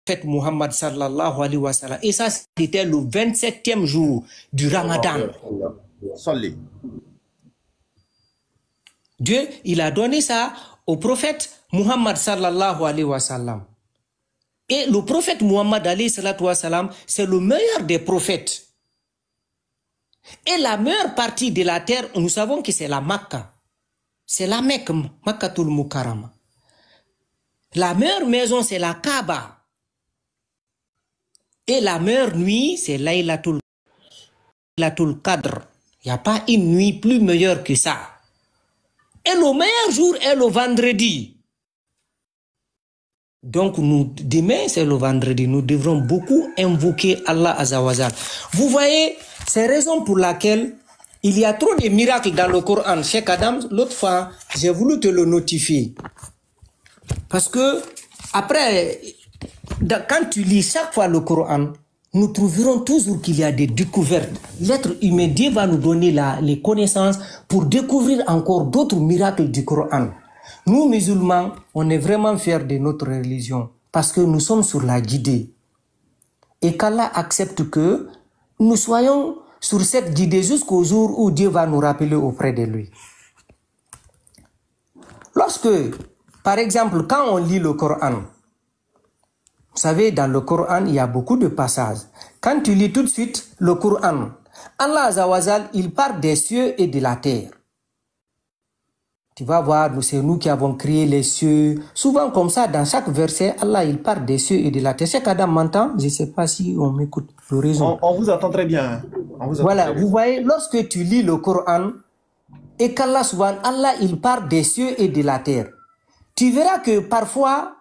prophète Muhammad sallallahu alayhi wa sallam. Et ça, c'était le 27e jour du Ramadan. Dieu, il a donné ça au prophète Muhammad sallallahu alayhi wa sallam. Et le prophète Muhammad alayhi salatu wa sallam, c'est le meilleur des prophètes. Et la meilleure partie de la terre, nous savons que c'est la Makka. C'est la Mecque, Makkatul Mukarrama. La meilleure maison, c'est la Kaaba. Et la meilleure nuit, c'est Laylatul Qadr. Il n'y a pas une nuit plus meilleure que ça. Et le meilleur jour est le vendredi. Donc, demain, c'est le vendredi. Nous devrons beaucoup invoquer Allah Azawajal. Vous voyez, c'est la raison pour laquelle il y a trop de miracles dans le Coran. Cheikh Adam, l'autre fois, j'ai voulu te le notifier. Parce que, après, quand tu lis chaque fois le Coran, nous trouverons toujours qu'il y a des découvertes. L'être humain, Dieu va nous donner les connaissances pour découvrir encore d'autres miracles du Coran. Nous, musulmans, on est vraiment fiers de notre religion parce que nous sommes sur la guidée. Et qu'Allah accepte que nous soyons sur cette guidée jusqu'au jour où Dieu va nous rappeler auprès de lui. Lorsque, par exemple, quand on lit le Coran, vous savez, dans le Coran, il y a beaucoup de passages. Quand tu lis tout de suite le Coran, Allah Azawajal, il parle des cieux et de la terre. Tu vas voir, c'est nous qui avons créé les cieux. Souvent comme ça, dans chaque verset, Allah, il parle des cieux et de la terre. Cheikh Adam m'entend? Je ne sais pas si on m'écoute. On vous entend très bien. Voilà, vous voyez, lorsque tu lis le Coran, et qu'Allah, souvent, Allah, il parle des cieux et de la terre. Tu verras que parfois,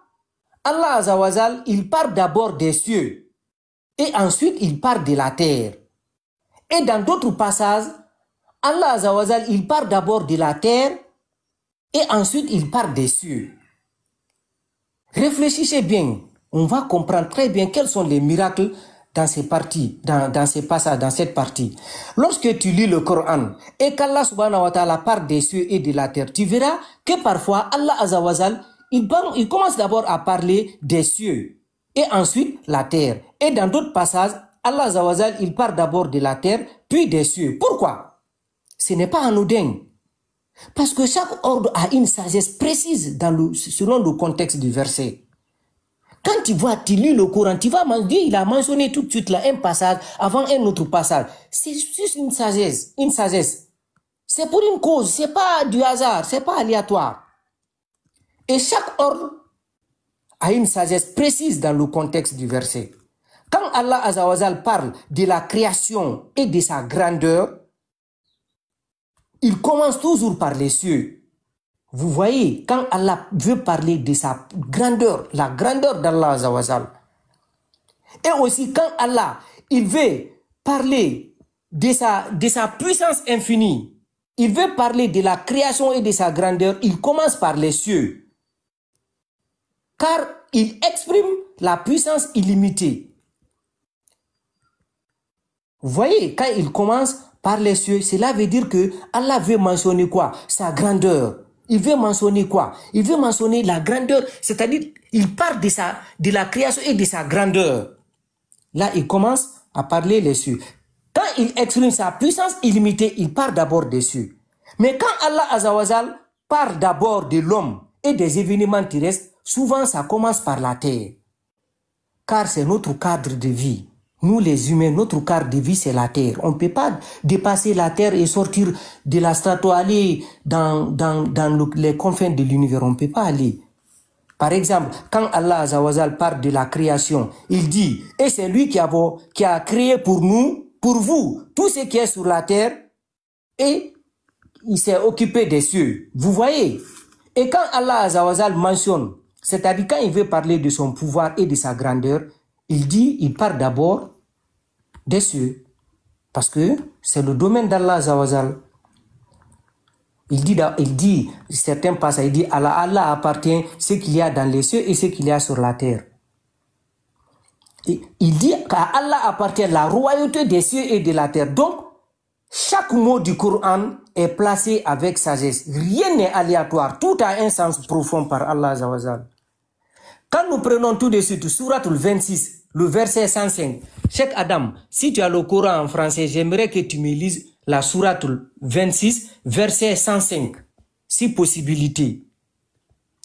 Allah Azawajal, il parle d'abord des cieux et ensuite il parle de la terre. Et dans d'autres passages, Allah Azawajal, il parle d'abord de la terre et ensuite il parle des cieux. Réfléchissez bien, on va comprendre très bien quels sont les miracles dans ces parties, dans ces passages, dans cette partie. Lorsque tu lis le Coran et qu'Allah subhanahu wa ta'ala parle des cieux et de la terre, tu verras que parfois Allah Azawajal, il commence d'abord à parler des cieux et ensuite la terre. Et dans d'autres passages, Allah Azawajal, il parle d'abord de la terre puis des cieux. Pourquoi? Ce n'est pas anodin. Parce que chaque ordre a une sagesse précise selon le contexte du verset. Quand tu lis le Coran, tu vas Dieu, il a mentionné tout de suite là un passage avant un autre passage. C'est juste une sagesse, C'est pour une cause, c'est pas du hasard, c'est pas aléatoire. Et chaque ordre a une sagesse précise dans le contexte du verset. Quand Allah Azawajal parle de la création et de sa grandeur, il commence toujours par les cieux. Vous voyez, quand Allah veut parler de sa grandeur, la grandeur d'Allah Azawajal, et aussi quand Allah, il veut parler de sa puissance infinie, il veut parler de la création et de sa grandeur, il commence par les cieux. Car il exprime la puissance illimitée. Vous voyez, quand il commence par les cieux, cela veut dire que Allah veut mentionner quoi? Sa grandeur. Il veut mentionner quoi? Il veut mentionner la grandeur, c'est-à-dire il parle de la création et de sa grandeur. Là, il commence à parler les cieux. Quand il exprime sa puissance illimitée, il parle d'abord des cieux. Mais quand Allah Azawajal parle d'abord de l'homme et des événements terrestres, souvent, ça commence par la terre. Car c'est notre cadre de vie. Nous, les humains, notre cadre de vie, c'est la terre. On ne peut pas dépasser la terre et sortir de la strato, aller dans les confins de l'univers. On ne peut pas aller. Par exemple, quand Allah Azawajal parle de la création, il dit, et c'est lui qui a créé pour nous, pour vous, tout ce qui est sur la terre, et il s'est occupé des cieux. Vous voyez? Et quand Allah Azawajal mentionne, c'est-à-dire quand il veut parler de son pouvoir et de sa grandeur, il parle d'abord des cieux. Parce que c'est le domaine d'Allah Azawajal. Il dit, certains passages, il dit, Allah appartient ce qu'il y a dans les cieux et ce qu'il y a sur la terre. Et il dit qu'à Allah appartient la royauté des cieux et de la terre. Donc, chaque mot du Coran est placé avec sagesse. Rien n'est aléatoire. Tout a un sens profond par Allah Azawajal. Quand nous prenons tout de suite Sourate 26, le verset 105, Cheikh Adam, si tu as le Coran en français, j'aimerais que tu me lises la Sourate 26, verset 105, si possibilité.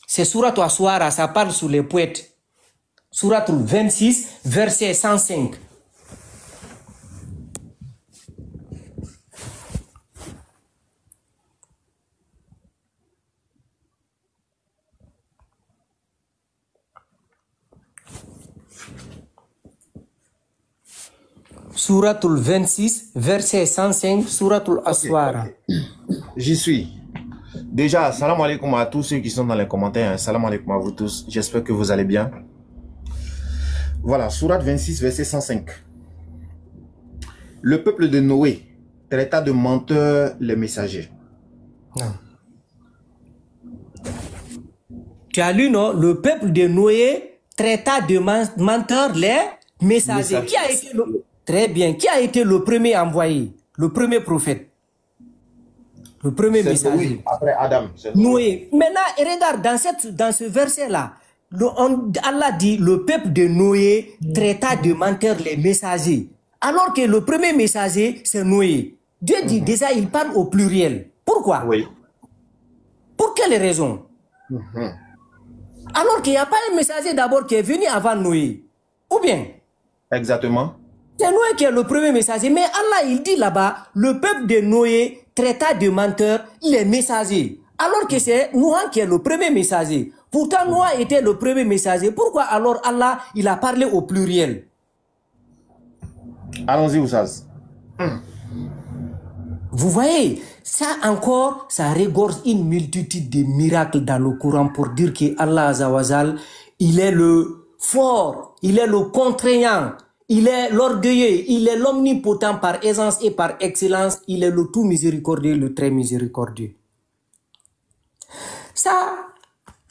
C'est Sourate Aswara, ça parle sur les poètes. Sourate 26, verset 105. Souratul 26, verset 105, Souratul Aswara. Okay. J'y suis. Déjà, salam alaikum à tous ceux qui sont dans les commentaires. Salam alaikum à vous tous. J'espère que vous allez bien. Voilà, Sourate 26, verset 105. Le peuple de Noé traita de menteurs les messagers. Non. Tu as lu, non? Le peuple de Noé traita de menteurs les messagers. Qui a été le... Très bien. Qui a été le premier envoyé? Le premier prophète? Le premier messager? Après Adam. Noé. Maintenant, regarde, dans ce verset-là, Allah dit, le peuple de Noé traita de menteurs les messagers. Alors que le premier messager, c'est Noé. Dieu dit déjà, il parle au pluriel. Pourquoi? Oui. Pour quelle raison? Alors qu'il n'y a pas un messager d'abord qui est venu avant Noé. Ou bien? Exactement. C'est Noé qui est le premier messager. Mais Allah, il dit là-bas, le peuple de Noé traita de menteurs les messagers. Alors que c'est Noé qui est le premier messager. Pourtant, Noé était le premier messager. Pourquoi alors Allah, il a parlé au pluriel? Allons-y, Oussaz. Vous voyez, ça encore, ça regorge une multitude de miracles dans le Coran pour dire que Allah Azawazal, il est le fort, il est le contraignant, il est l'orgueilleux, il est l'omnipotent par essence et par excellence, il est le tout miséricordieux, le très miséricordieux. Ça,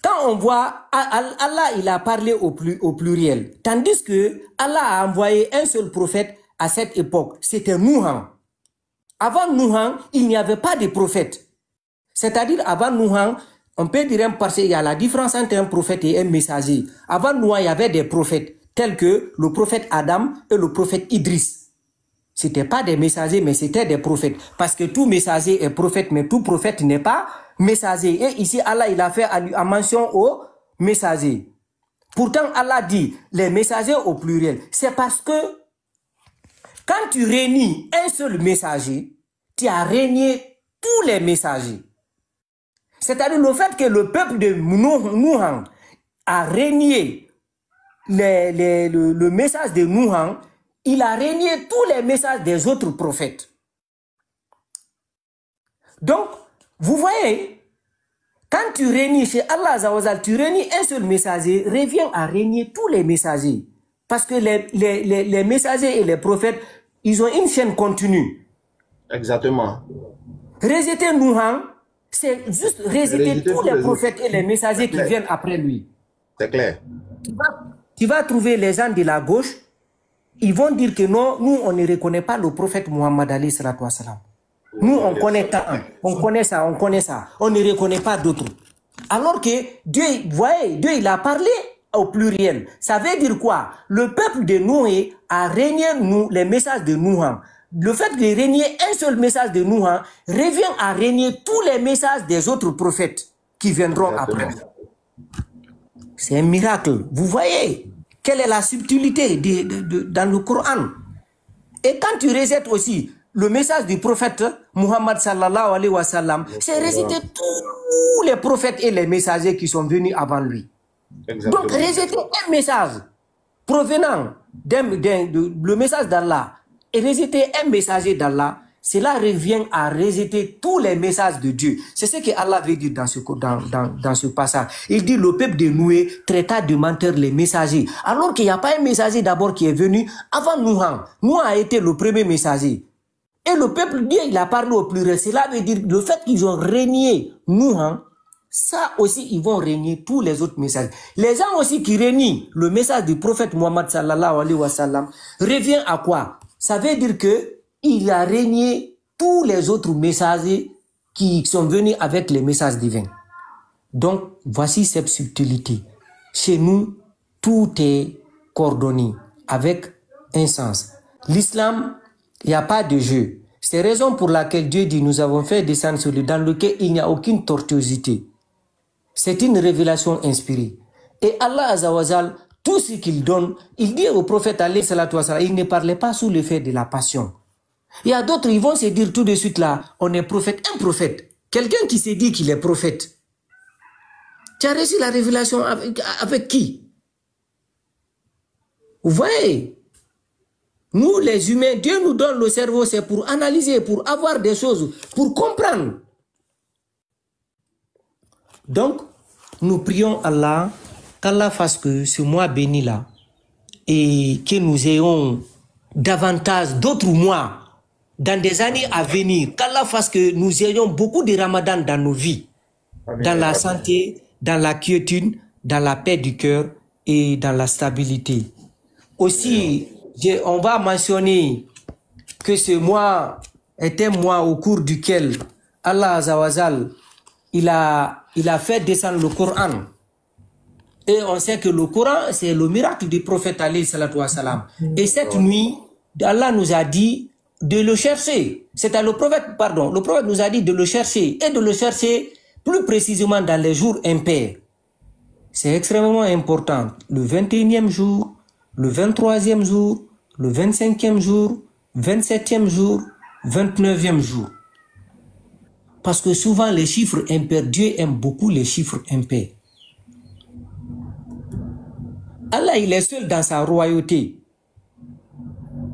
quand on voit, Allah, il a parlé au pluriel, tandis que Allah a envoyé un seul prophète à cette époque, c'était Nouhan. Avant Nouhan, il n'y avait pas de prophète. C'est-à-dire, avant Nouhan, on peut dire parce qu'il y a la différence entre un prophète et un messager. Avant Nouhan, il y avait des prophètes, tels que le prophète Adam et le prophète Idriss. C'était pas des messagers, mais c'était des prophètes. Parce que tout messager est prophète, mais tout prophète n'est pas messager. Et ici, Allah, il a fait mention aux messagers. Pourtant, Allah dit les messagers au pluriel. C'est parce que quand tu réunis un seul messager, tu as régné tous les messagers. C'est-à-dire le fait que le peuple de Nouhan a régné le message de Nouhan, il a régné tous les messages des autres prophètes. Donc, vous voyez, quand tu régnes chez Allah Azawazal, tu régnes un seul messager, revient à régner tous les messagers. Parce que les messagers et les prophètes, ils ont une chaîne continue. Exactement. Rejeter Nouhan, c'est juste rejeter tous les prophètes et les messagers qui viennent après lui. C'est clair. Tu vas trouver les gens de la gauche, ils vont dire que non, nous, on ne reconnaît pas le prophète Muhammad alayhi salatu wa salam. Nous, on connaît on connaît ça, on connaît ça. On ne reconnaît pas d'autres. Alors que Dieu, voyez, Dieu, il a parlé au pluriel. Ça veut dire quoi? Le peuple de Noé a régné les messages de Nouhan. Le fait de régner un seul message de Nouhan revient à régner tous les messages des autres prophètes qui viendront après. C'est un miracle. Vous voyez quelle est la subtilité dans le Coran. Et quand tu rejettes aussi le message du prophète Muhammad sallallahu alayhi wa sallam, c'est rejeter tous les prophètes et les messagers qui sont venus avant lui. Exactement. Donc rejeter un message provenant le message d'Allah et rejeter un messager d'Allah, cela revient à rejeter tous les messages de Dieu. C'est ce que Allah veut dire dans ce passage. Il dit le peuple de Noé traita de menteurs les messagers. Alors qu'il n'y a pas un messager d'abord qui est venu avant Nouhan. Nouhan a été le premier messager. Et le peuple, Dieu, il a parlé au pluriel. Cela veut dire le fait qu'ils ont régné Nouhan, ça aussi, ils vont régner tous les autres messages. Les gens aussi qui règnent le message du prophète Muhammad sallallahu alayhi wa sallam revient à quoi? Ça veut dire que il a régné tous les autres messagers qui sont venus avec les messages divins. Donc, voici cette subtilité. Chez nous, tout est coordonné avec un sens. L'islam, il n'y a pas de jeu. C'est la raison pour laquelle Dieu dit, nous avons fait descendre sur lui dans lequel il n'y a aucune tortuosité. C'est une révélation inspirée. Et Allah Azawazal, tout ce qu'il donne, il dit au prophète alayhi salatu wassalam, il ne parlait pas sous l'effet de la passion. Il y a d'autres, ils vont se dire tout de suite là, on est prophète, un prophète. Quelqu'un qui se dit qu'il est prophète. Tu as reçu la révélation avec qui? Vous voyez? Nous les humains, Dieu nous donne le cerveau, c'est pour analyser, pour avoir des choses, pour comprendre. Donc, nous prions Allah, qu'Allah fasse que ce mois béni là, et que nous ayons davantage d'autres mois dans des années à venir, qu'Allah fasse que nous ayons beaucoup de Ramadan dans nos vies, dans la santé, dans la quiétude, dans la paix du cœur et dans la stabilité. Aussi, on va mentionner que ce mois est un mois au cours duquel Allah Azawazal, il a fait descendre le Coran. Et on sait que le Coran, c'est le miracle du prophète alayhi salatu wassalam. Et cette nuit, Allah nous a dit de le chercher. C'est le prophète nous a dit de le chercher et de le chercher plus précisément dans les jours impairs. C'est extrêmement important. Le 21e jour, le 23e jour, le 25e jour, 27e jour, 29e jour. Parce que souvent les chiffres impairs, Dieu aime beaucoup les chiffres impairs. Allah, il est seul dans sa royauté.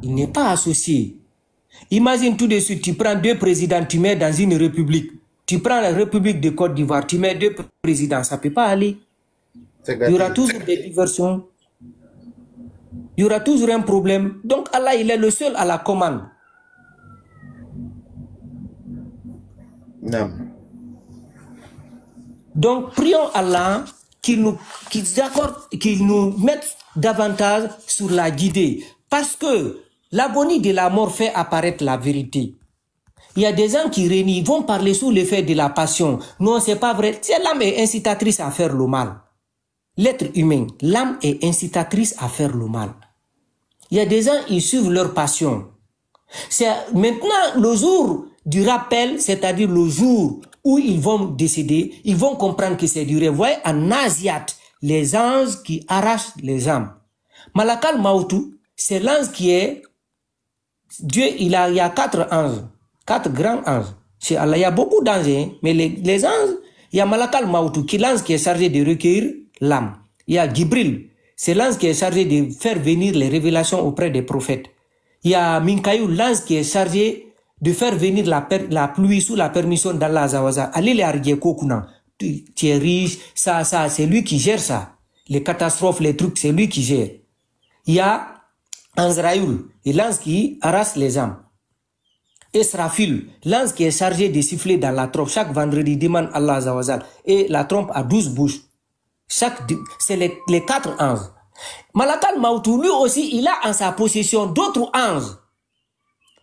Il n'est pas associé. Imagine tout de suite, tu prends deux présidents, tu mets dans une république. Tu prends la République de Côte d'Ivoire, tu mets deux présidents, ça ne peut pas aller. Il y aura toujours des diversions. Il y aura toujours un problème. Donc Allah, il est le seul à la commande. Non. Donc prions Allah qu'il nous mette davantage sur la guidée. Parce que l'agonie de la mort fait apparaître la vérité. Il y a des gens qui régnent, ils vont parler sous l'effet de la passion. Non, c'est pas vrai. L'âme est incitatrice à faire le mal. L'être humain, l'âme est incitatrice à faire le mal. Il y a des gens, ils suivent leur passion. C'est maintenant le jour du rappel, c'est-à-dire le jour où ils vont décéder, ils vont comprendre que c'est du rêve. Vous voyez, en Asiat, les anges qui arrachent les âmes. Malakal Maoutou, c'est l'ange qui est... Dieu, il y a 4 anges. 4 grands anges. Chez Allah, il y a beaucoup d'anges, hein, mais les anges, il y a Malakal Maoutou, qui est l'ange qui est chargé de recueillir l'âme. Il y a Gibril, c'est l'ange qui est chargé de faire venir les révélations auprès des prophètes. Il y a Minkaïou, l'ange qui est chargé de faire venir la pluie sous la permission d'Allah Azawaza. Allez les Argé Kokuna, tu es riche, ça, c'est lui qui gère ça. Les catastrophes, les trucs, c'est lui qui gère. Il y a Anzraïoul, l'ange qui arrache les âmes. Esrafil, l'ange qui est chargé de siffler dans la trompe. Chaque vendredi, demande Allah Azawazal. Et la trompe a 12 bouches. C'est les 4 anges. Malakal Maoutou, lui aussi, il a en sa possession d'autres anges.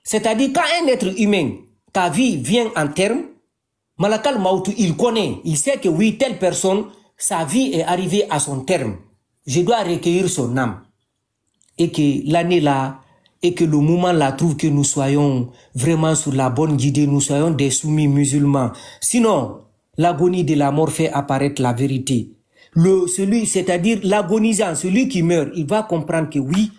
C'est-à-dire, quand un être humain, ta vie vient en terme, Malakal Maoutou, il connaît, il sait que oui, telle personne, sa vie est arrivée à son terme. Je dois recueillir son âme. Et que l'année là, et que le moment là trouve que nous soyons vraiment sur la bonne guidée, nous soyons des soumis musulmans. Sinon, l'agonie de la mort fait apparaître la vérité. C'est-à-dire l'agonisant, celui qui meurt, il va comprendre que oui,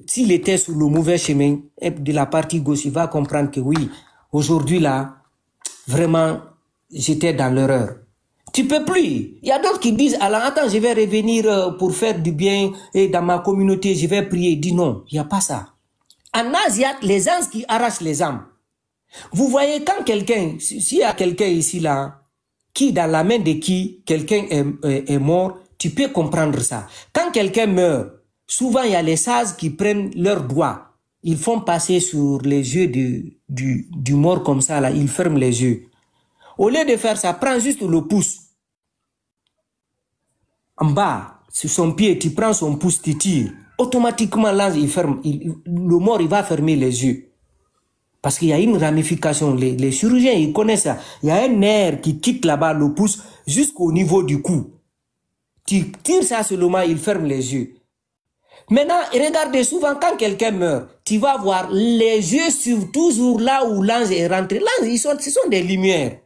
s'il était sur le mauvais chemin de la partie gauche, il va comprendre que oui, aujourd'hui là, vraiment, j'étais dans l'erreur. Tu peux plus. Il y a d'autres qui disent, alors attends, je vais revenir pour faire du bien et dans ma communauté, je vais prier. Dis non, il n'y a pas ça. En Asiat, les anges qui arrachent les âmes. Vous voyez, quand quelqu'un, s'il y a quelqu'un ici là, qui dans la main de qui quelqu'un est mort, tu peux comprendre ça. Quand quelqu'un meurt, souvent il y a les sages qui prennent leurs doigts. Ils font passer sur les yeux du mort comme ça, là, ils ferment les yeux. Au lieu de faire ça, prends juste le pouce. En bas, sur son pied, tu prends son pouce, tu tires. Automatiquement, l'ange, il ferme. Le mort, il va fermer les yeux. Parce qu'il y a une ramification. Les chirurgiens, ils connaissent ça. Il y a un nerf qui quitte là-bas le pouce jusqu'au niveau du cou. Tu tires ça seulement, il ferme les yeux. Maintenant, regardez, souvent quand quelqu'un meurt, tu vas voir, les yeux suivent toujours là où l'ange est rentré. L'ange, ce sont des lumières.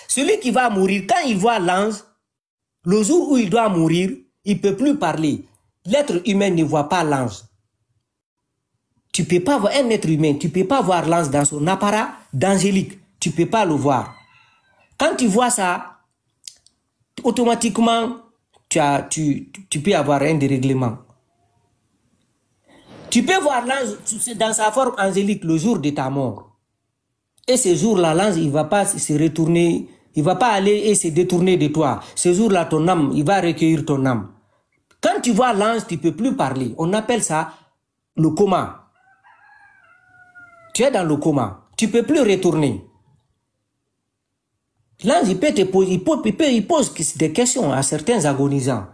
Celui qui va mourir, quand il voit l'ange, le jour où il doit mourir, il ne peut plus parler. L'être humain ne voit pas l'ange. Tu ne peux pas voir un être humain, tu ne peux pas voir l'ange dans son appareil d'angélique. Tu ne peux pas le voir. Quand tu vois ça, automatiquement, tu peux avoir un dérèglement. Tu peux voir l'ange dans sa forme angélique le jour de ta mort. Et ce jour-là, l'ange, il ne va pas se retourner, il ne va pas aller et se détourner de toi. Ce jour-là, ton âme, il va recueillir ton âme. Quand tu vois l'ange, tu ne peux plus parler. On appelle ça le coma. Tu es dans le coma. Tu ne peux plus retourner. L'ange, il peut te poser, il pose des questions à certains agonisants.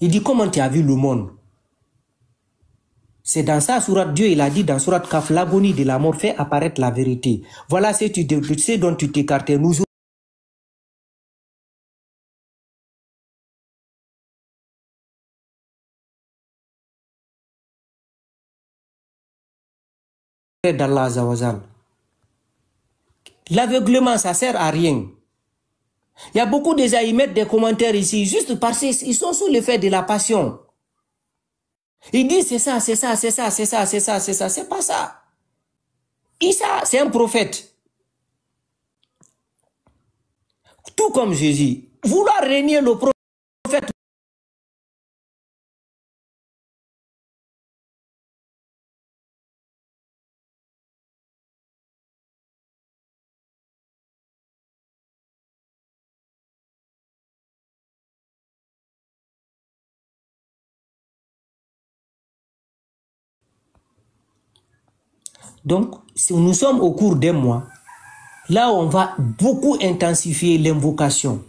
Il dit, comment tu as vu le monde? C'est dans ça, sourate Dieu, il a dit dans sourate Kaf, l'agonie de la mort fait apparaître la vérité. Voilà ce dont tu t'écartais. Nous d'Allah Azawazal. L'aveuglement, ça sert à rien. Il y a beaucoup de gens, ils mettent des commentaires ici, juste parce qu'ils sont sous l'effet de la passion. Ils disent c'est ça, c'est ça, c'est ça, c'est ça, c'est ça, c'est ça, c'est pas ça. Isa, c'est un prophète. Tout comme Jésus. Vouloir régner le prophète. Donc, si nous sommes au cours d'un mois, là on va beaucoup intensifier l'invocation.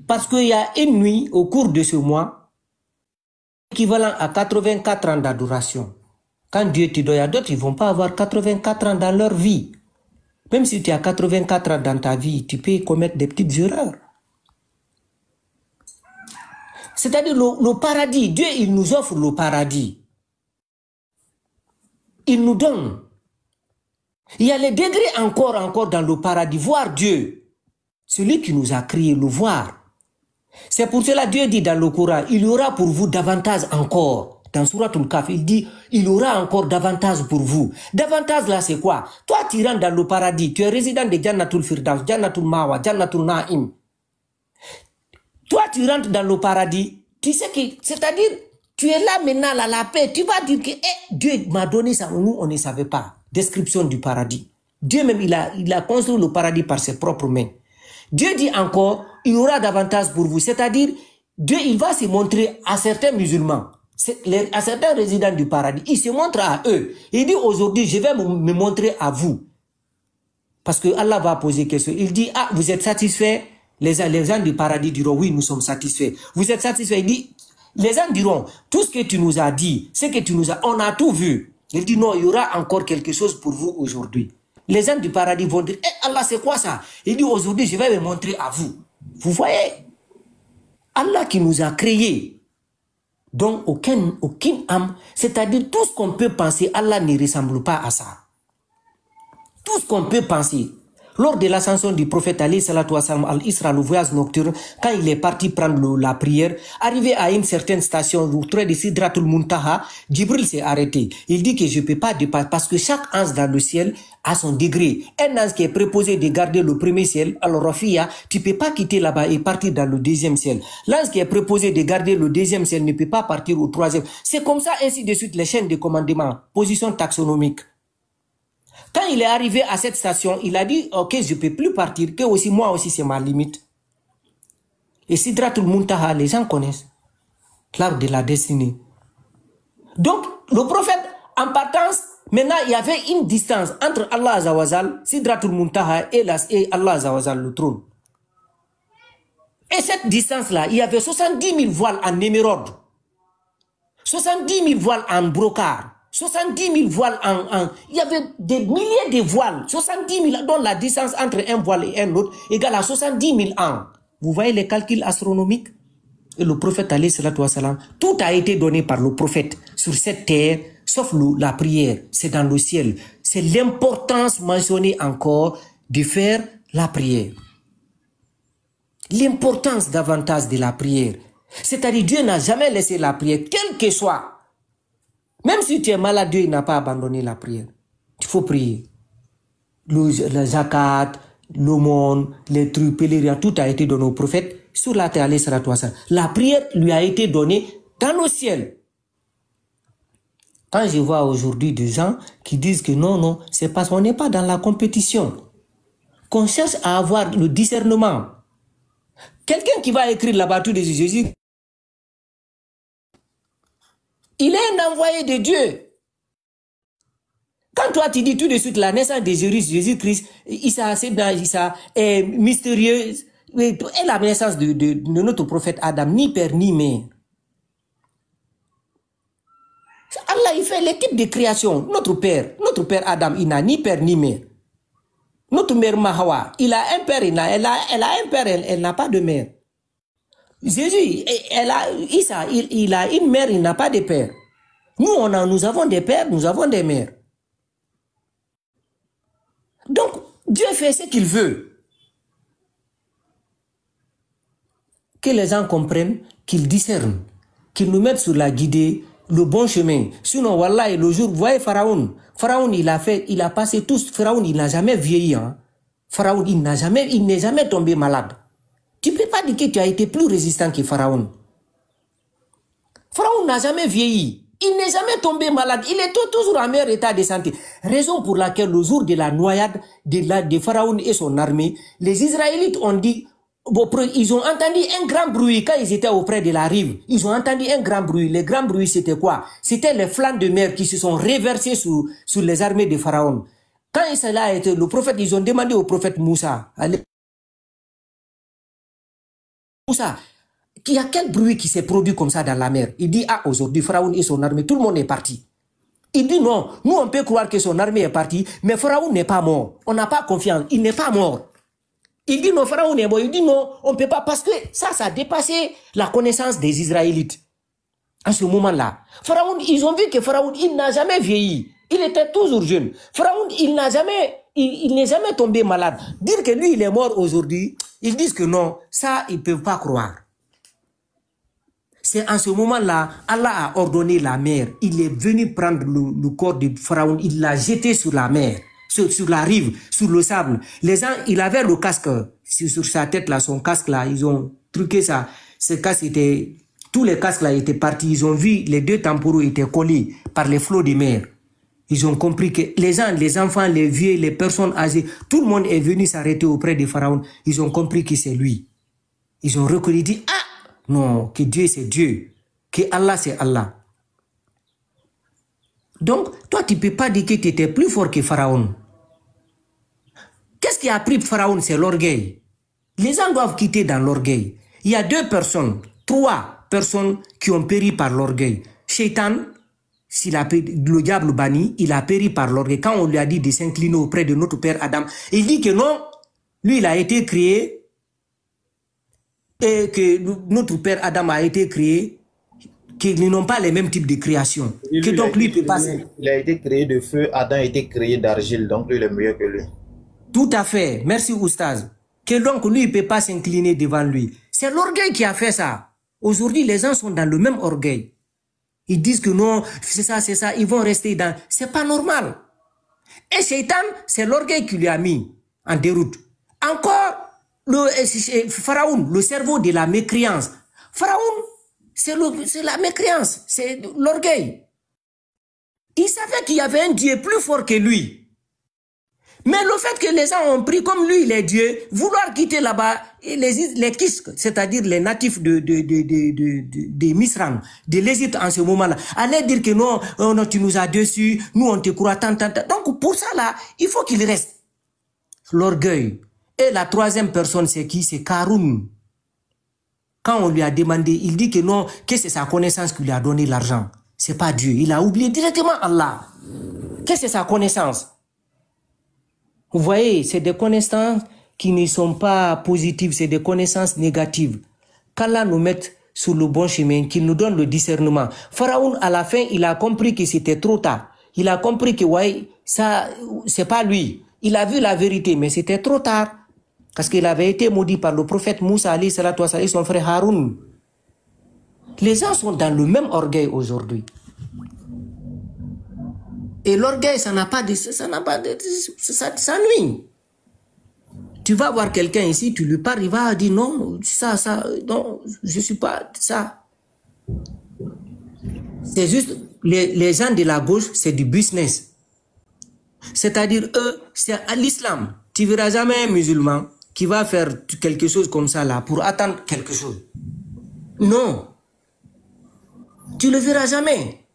Parce qu'il y a une nuit au cours de ce mois, équivalent à 84 ans d'adoration. Quand Dieu te donne, il y a d'autres, ils ne vont pas avoir 84 ans dans leur vie. Même si tu as 84 ans dans ta vie, tu peux commettre des petites erreurs. C'est-à-dire le paradis, Dieu il nous offre le paradis. Il nous donne. Il y a les degrés encore dans le paradis. Voir Dieu, celui qui nous a créé, le voir. C'est pour cela que Dieu dit dans le Coran, il y aura pour vous davantage encore. Dans Surat Al-Kaf, il dit, il y aura encore davantage pour vous. Davantage là, c'est quoi? Toi, tu rentres dans le paradis, tu es résident de Jannatul Firdaus, Jannatul Mawa, Jannatul Naim. Toi, tu rentres dans le paradis, tu sais que, c'est-à-dire, tu es là maintenant, là, la paix. Tu vas dire que Dieu m'a donné ça. Nous, on ne savait pas. Description du paradis. Dieu même, il a construit le paradis par ses propres mains. Dieu dit encore, il y aura davantage pour vous. C'est-à-dire, Dieu, il va se montrer à certains musulmans, à certains résidents du paradis. Il se montre à eux. Il dit aujourd'hui, je vais me montrer à vous. Parce que Allah va poser question. Il dit, ah, vous êtes satisfaits? Les gens du paradis diront, oui, nous sommes satisfaits. Vous êtes satisfaits? Il dit, les gens diront, tout ce que tu nous as dit, ce que tu nous as, on a tout vu. Il dit, non, il y aura encore quelque chose pour vous aujourd'hui. Les gens du paradis vont dire, Allah, c'est quoi ça? Il dit, aujourd'hui, je vais me montrer à vous. Vous voyez? Allah qui nous a créés. Donc, aucune âme, c'est-à-dire tout ce qu'on peut penser, Allah ne ressemble pas à ça. Tout ce qu'on peut penser. Lors de l'ascension du prophète Ali salatu wassalam al-Isra, le voyage nocturne, quand il est parti prendre la prière, arrivé à une certaine station, près de Sidratul Muntaha, Djibril s'est arrêté. Il dit que je ne peux pas dépasser, parce que chaque ange dans le ciel a son degré. Un ange qui est préposé de garder le premier ciel, alors Rafia, tu ne peux pas quitter là-bas et partir dans le deuxième ciel. L'ange qui est préposé de garder le deuxième ciel ne peut pas partir au troisième. C'est comme ça, ainsi de suite, les chaînes de commandement, position taxonomique. Quand il est arrivé à cette station, il a dit, ok, je ne peux plus partir, que aussi moi aussi c'est ma limite. Et Sidratul Muntaha, les gens connaissent l'arbre de la destinée. Donc, le prophète, en partance, maintenant, il y avait une distance entre Allah Azawazal, Sidratul Muntaha et Allah Azawazal, le trône. Et cette distance-là, il y avait 70 000 voiles en émeraude, 70 000 voiles en brocart, 70 000 voiles il y avait des milliers de voiles, 70 000, dont la distance entre un voile et un autre égale à 70 000 ans. Vous voyez les calculs astronomiques? Et le prophète, alayhi salatu wassalam, tout a été donné par le prophète sur cette terre, sauf la prière. C'est dans le ciel. C'est l'importance mentionnée encore de faire la prière. L'importance davantage de la prière. C'est-à-dire, Dieu n'a jamais laissé la prière, quel que soit. Même si tu es malade, Dieu n'a pas abandonné la prière. Il faut prier. Le zakat, l'aumône, les trucs, pèlerins, tout a été donné au prophète sur la terre. La prière lui a été donnée dans le ciel. Quand je vois aujourd'hui des gens qui disent que non, c'est parce qu'on n'est pas dans la compétition, qu'on cherche à avoir le discernement. Quelqu'un qui va écrire la bâtue de Jésus, il est un envoyé de Dieu. Quand toi tu dis tout de suite la naissance de Jésus-Christ, Isa est mystérieuse, et la naissance de notre prophète Adam, ni père ni mère. Allah, il fait l'équipe de création. Notre père Adam, il n'a ni père ni mère. Notre mère Mahawa, il a un père, elle a un père, elle n'a pas de mère. Jésus, il a une mère, il n'a pas de père. Nous avons des pères, nous avons des mères. Donc, Dieu fait ce qu'il veut. Que les gens comprennent, qu'ils discernent, qu'ils nous mettent sur la guidée, le bon chemin. Sinon, wallah, le jour, vous voyez Pharaon, il a passé tous, Pharaon, il n'a jamais vieilli. Hein. Pharaon, il n'est jamais tombé malade. Tu ne peux pas dire que tu as été plus résistant que Pharaon. Pharaon n'a jamais vieilli. Il n'est jamais tombé malade. Il est toujours en meilleur état de santé. Raison pour laquelle le jour de la noyade de Pharaon et son armée, les Israélites ont dit, ils ont entendu un grand bruit quand ils étaient auprès de la rive. Ils ont entendu un grand bruit. Le grand bruit, c'était quoi? C'était les flancs de mer qui se sont reversés sur les armées de Pharaon. Quand cela a été, le prophète, ils ont demandé au prophète Moussa, il y a quel bruit qui s'est produit comme ça dans la mer? Il dit, aujourd'hui, Pharaon et son armée, tout le monde est parti. Il dit non, nous on peut croire que son armée est partie, mais Pharaon n'est pas mort. On n'a pas confiance, il n'est pas mort. Il dit non, Pharaon est mort. Il dit non, on ne peut pas, parce que ça a dépassé la connaissance des Israélites. En ce moment-là, Pharaon, ils ont vu que Pharaon, il n'a jamais vieilli. Il était toujours jeune. Pharaon, il n'est jamais tombé malade. Dire que lui, il est mort aujourd'hui, ils disent que non, ça, ils ne peuvent pas croire. C'est en ce moment-là, Allah a ordonné la mer. Il est venu prendre le corps de Pharaon, il l'a jeté sur la mer, sur la rive, sur le sable. Les gens, il avait le casque sur sa tête, là, son casque, là, ils ont truqué ça. Ce casque était, tous les casques, là, étaient partis. Ils ont vu, les deux temporaux étaient collés par les flots de mer. Ils ont compris que les gens, les enfants, les vieux, les personnes âgées, tout le monde est venu s'arrêter auprès de Pharaon. Ils ont compris que c'est lui. Ils ont reconnu, dit, non, que Dieu c'est Dieu, que Allah c'est Allah. Donc, toi tu ne peux pas dire que tu étais plus fort que Pharaon. Qu'est-ce qui a pris Pharaon? C'est l'orgueil. Les gens doivent quitter dans l'orgueil. Il y a 3 personnes qui ont péri par l'orgueil. Shaitan, le diable banni, il a péri par l'orgueil. Quand on lui a dit de s'incliner auprès de notre père Adam, il dit que non, lui il a été créé, et que notre père Adam a été créé, qu'ils n'ont pas les mêmes types de création. Que donc lui peut passer. Il a été créé de feu, Adam a été créé d'argile, donc lui il est meilleur que lui. Tout à fait, merci Oustaz. Que donc lui il ne peut pas s'incliner devant lui. C'est l'orgueil qui a fait ça. Aujourd'hui les gens sont dans le même orgueil. Ils disent que non, c'est ça, ils vont rester dans... C'est pas normal. Et Shaitan, c'est l'orgueil qui lui a mis en déroute. Encore, Pharaon, le cerveau de la mécréance. Pharaon, c'est la mécréance, c'est l'orgueil. Il savait qu'il y avait un Dieu plus fort que lui. Mais le fait que les gens ont pris comme lui, les dieux, vouloir quitter là-bas, les Kisques, c'est-à-dire les natifs de Misran, de l'Égypte en ce moment-là, allaient dire que non, oh non, tu nous as déçus, nous on te croit tant. Donc pour ça là, il faut qu'il reste. L'orgueil. Et la troisième personne, c'est qui? C'est Karoun. Quand on lui a demandé, il dit que non, que c'est sa connaissance qui lui a donné l'argent. C'est pas Dieu. Il a oublié directement Allah. Que c'est sa connaissance? Vous voyez, c'est des connaissances qui ne sont pas positives, c'est des connaissances négatives. Qu'Allah nous mette sur le bon chemin, qu'il nous donne le discernement. Pharaon, à la fin, il a compris que c'était trop tard. Il a compris que, ouais, ça, c'est pas lui. Il a vu la vérité, mais c'était trop tard. Parce qu'il avait été maudit par le prophète Moussa, et son frère Haroun. Les gens sont dans le même orgueil aujourd'hui. Et l'orgueil, ça nuit. Tu vas voir quelqu'un ici, tu lui parles, il va dire non, non, je suis pas ça. C'est juste, les gens de la gauche, c'est du business. C'est-à-dire, eux, c'est à l'islam. Tu ne verras jamais un musulman qui va faire quelque chose comme ça là pour attendre quelque chose. Non. Tu ne le verras jamais.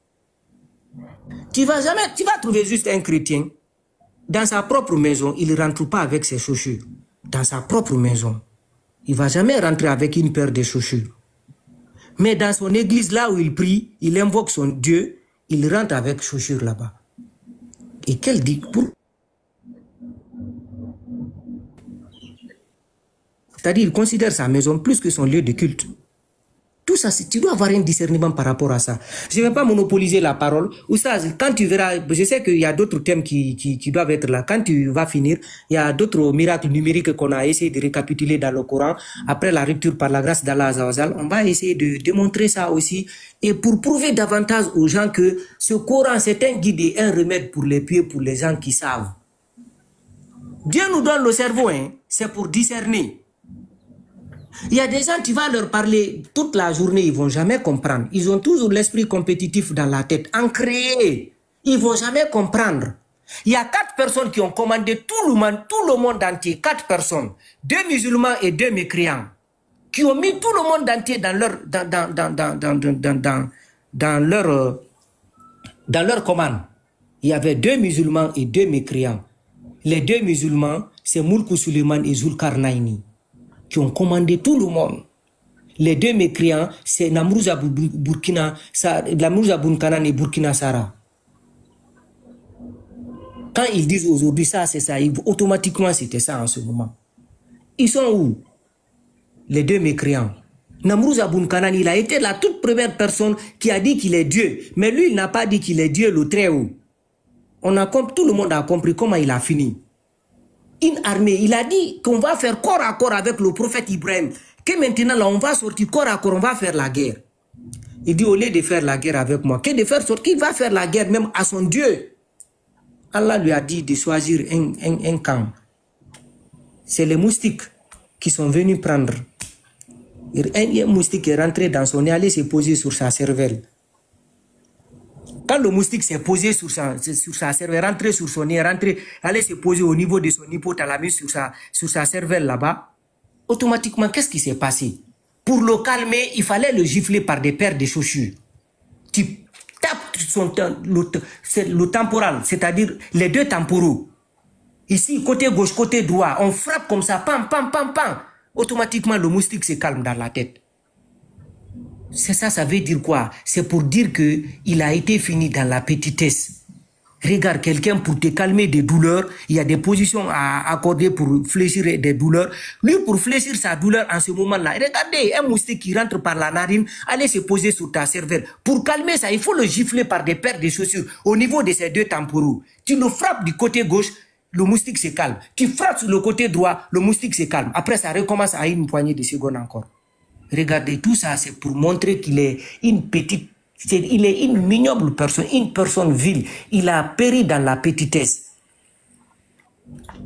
Tu vas trouver juste un chrétien. Dans sa propre maison, il ne rentre pas avec ses chaussures. Dans sa propre maison. Il ne va jamais rentrer avec une paire de chaussures. Mais dans son église, là où il prie, il invoque son Dieu, il rentre avec chaussures là-bas. Et quel dit pour... C'est-à-dire, il considère sa maison plus que son lieu de culte. Tout ça, tu dois avoir un discernement par rapport à ça. Je ne vais pas monopoliser la parole. Oustaz, quand tu verras, je sais qu'il y a d'autres thèmes qui doivent être là. Quand tu vas finir, il y a d'autres miracles numériques qu'on a essayé de récapituler dans le Coran. Après la rupture par la grâce d'Allah Azawajal, on va essayer de démontrer ça aussi. Et pour prouver davantage aux gens que ce Coran, c'est un guide et un remède pour les pieux, pour les gens qui savent. Dieu nous donne le cerveau, hein, c'est pour discerner. Il y a des gens, tu vas leur parler toute la journée, ils ne vont jamais comprendre. Ils ont toujours l'esprit compétitif dans la tête, ancré. Ils ne vont jamais comprendre. Il y a 4 personnes qui ont commandé tout le monde entier, 4 personnes, 2 musulmans et 2 mécréants, qui ont mis tout le monde entier dans leur commande. Il y avait 2 musulmans et 2 mécréants. Les 2 musulmans, c'est Mulku Suleiman et Zulkarnaini, qui ont commandé tout le monde. Les 2 mécréants, c'est Namrouza Bunkanan et Burkina Sara. Quand ils disent aujourd'hui ça, c'est ça, automatiquement c'était ça en ce moment. Ils sont où? Les 2 mécréants. Namrouza Bunkanan, il a été la toute première personne qui a dit qu'il est Dieu. Mais lui, il n'a pas dit qu'il est Dieu le Très-Haut. Tout le monde a compris comment il a fini. Une armée, il a dit qu'on va faire corps à corps avec le prophète Ibrahim. Que maintenant, là, on va sortir corps à corps, on va faire la guerre. Il dit, au lieu de faire la guerre avec moi, que de faire sortir, il va faire la guerre même à son Dieu. Allah lui a dit de choisir un camp. C'est les moustiques qui sont venus prendre. Un moustique est rentré dans son nez, allé se poser sur sa cervelle. Quand le moustique s'est posé sur sa cervelle, rentré sur son nez, allait se poser au niveau de son hypothalamus sur sa cervelle là-bas, automatiquement, qu'est-ce qui s'est passé? Pour le calmer, il fallait le gifler par des paires de chaussures. Tu tapes le temporal, c'est-à-dire les 2 temporaux. Ici, côté gauche, côté droit, on frappe comme ça, pam, pam, pam, pam. Automatiquement, le moustique se calme dans la tête. C'est ça, ça veut dire quoi? C'est pour dire qu'il a été fini dans la petitesse. Regarde, quelqu'un pour te calmer des douleurs, il y a des positions à accorder pour fléchir des douleurs. Lui, pour fléchir sa douleur en ce moment-là, regardez, un moustique qui rentre par la narine, allez se poser sur ta cervelle. Pour calmer ça, il faut le gifler par des paires de chaussures au niveau de ces 2 temporaux. Tu le frappes du côté gauche, le moustique se calme. Tu frappes sur le côté droit, le moustique se calme. Après, ça recommence à une poignée de secondes encore. Regardez, tout ça, c'est pour montrer qu'il est une petite, il est une ignoble personne, une personne vile. Il a péri dans la petitesse.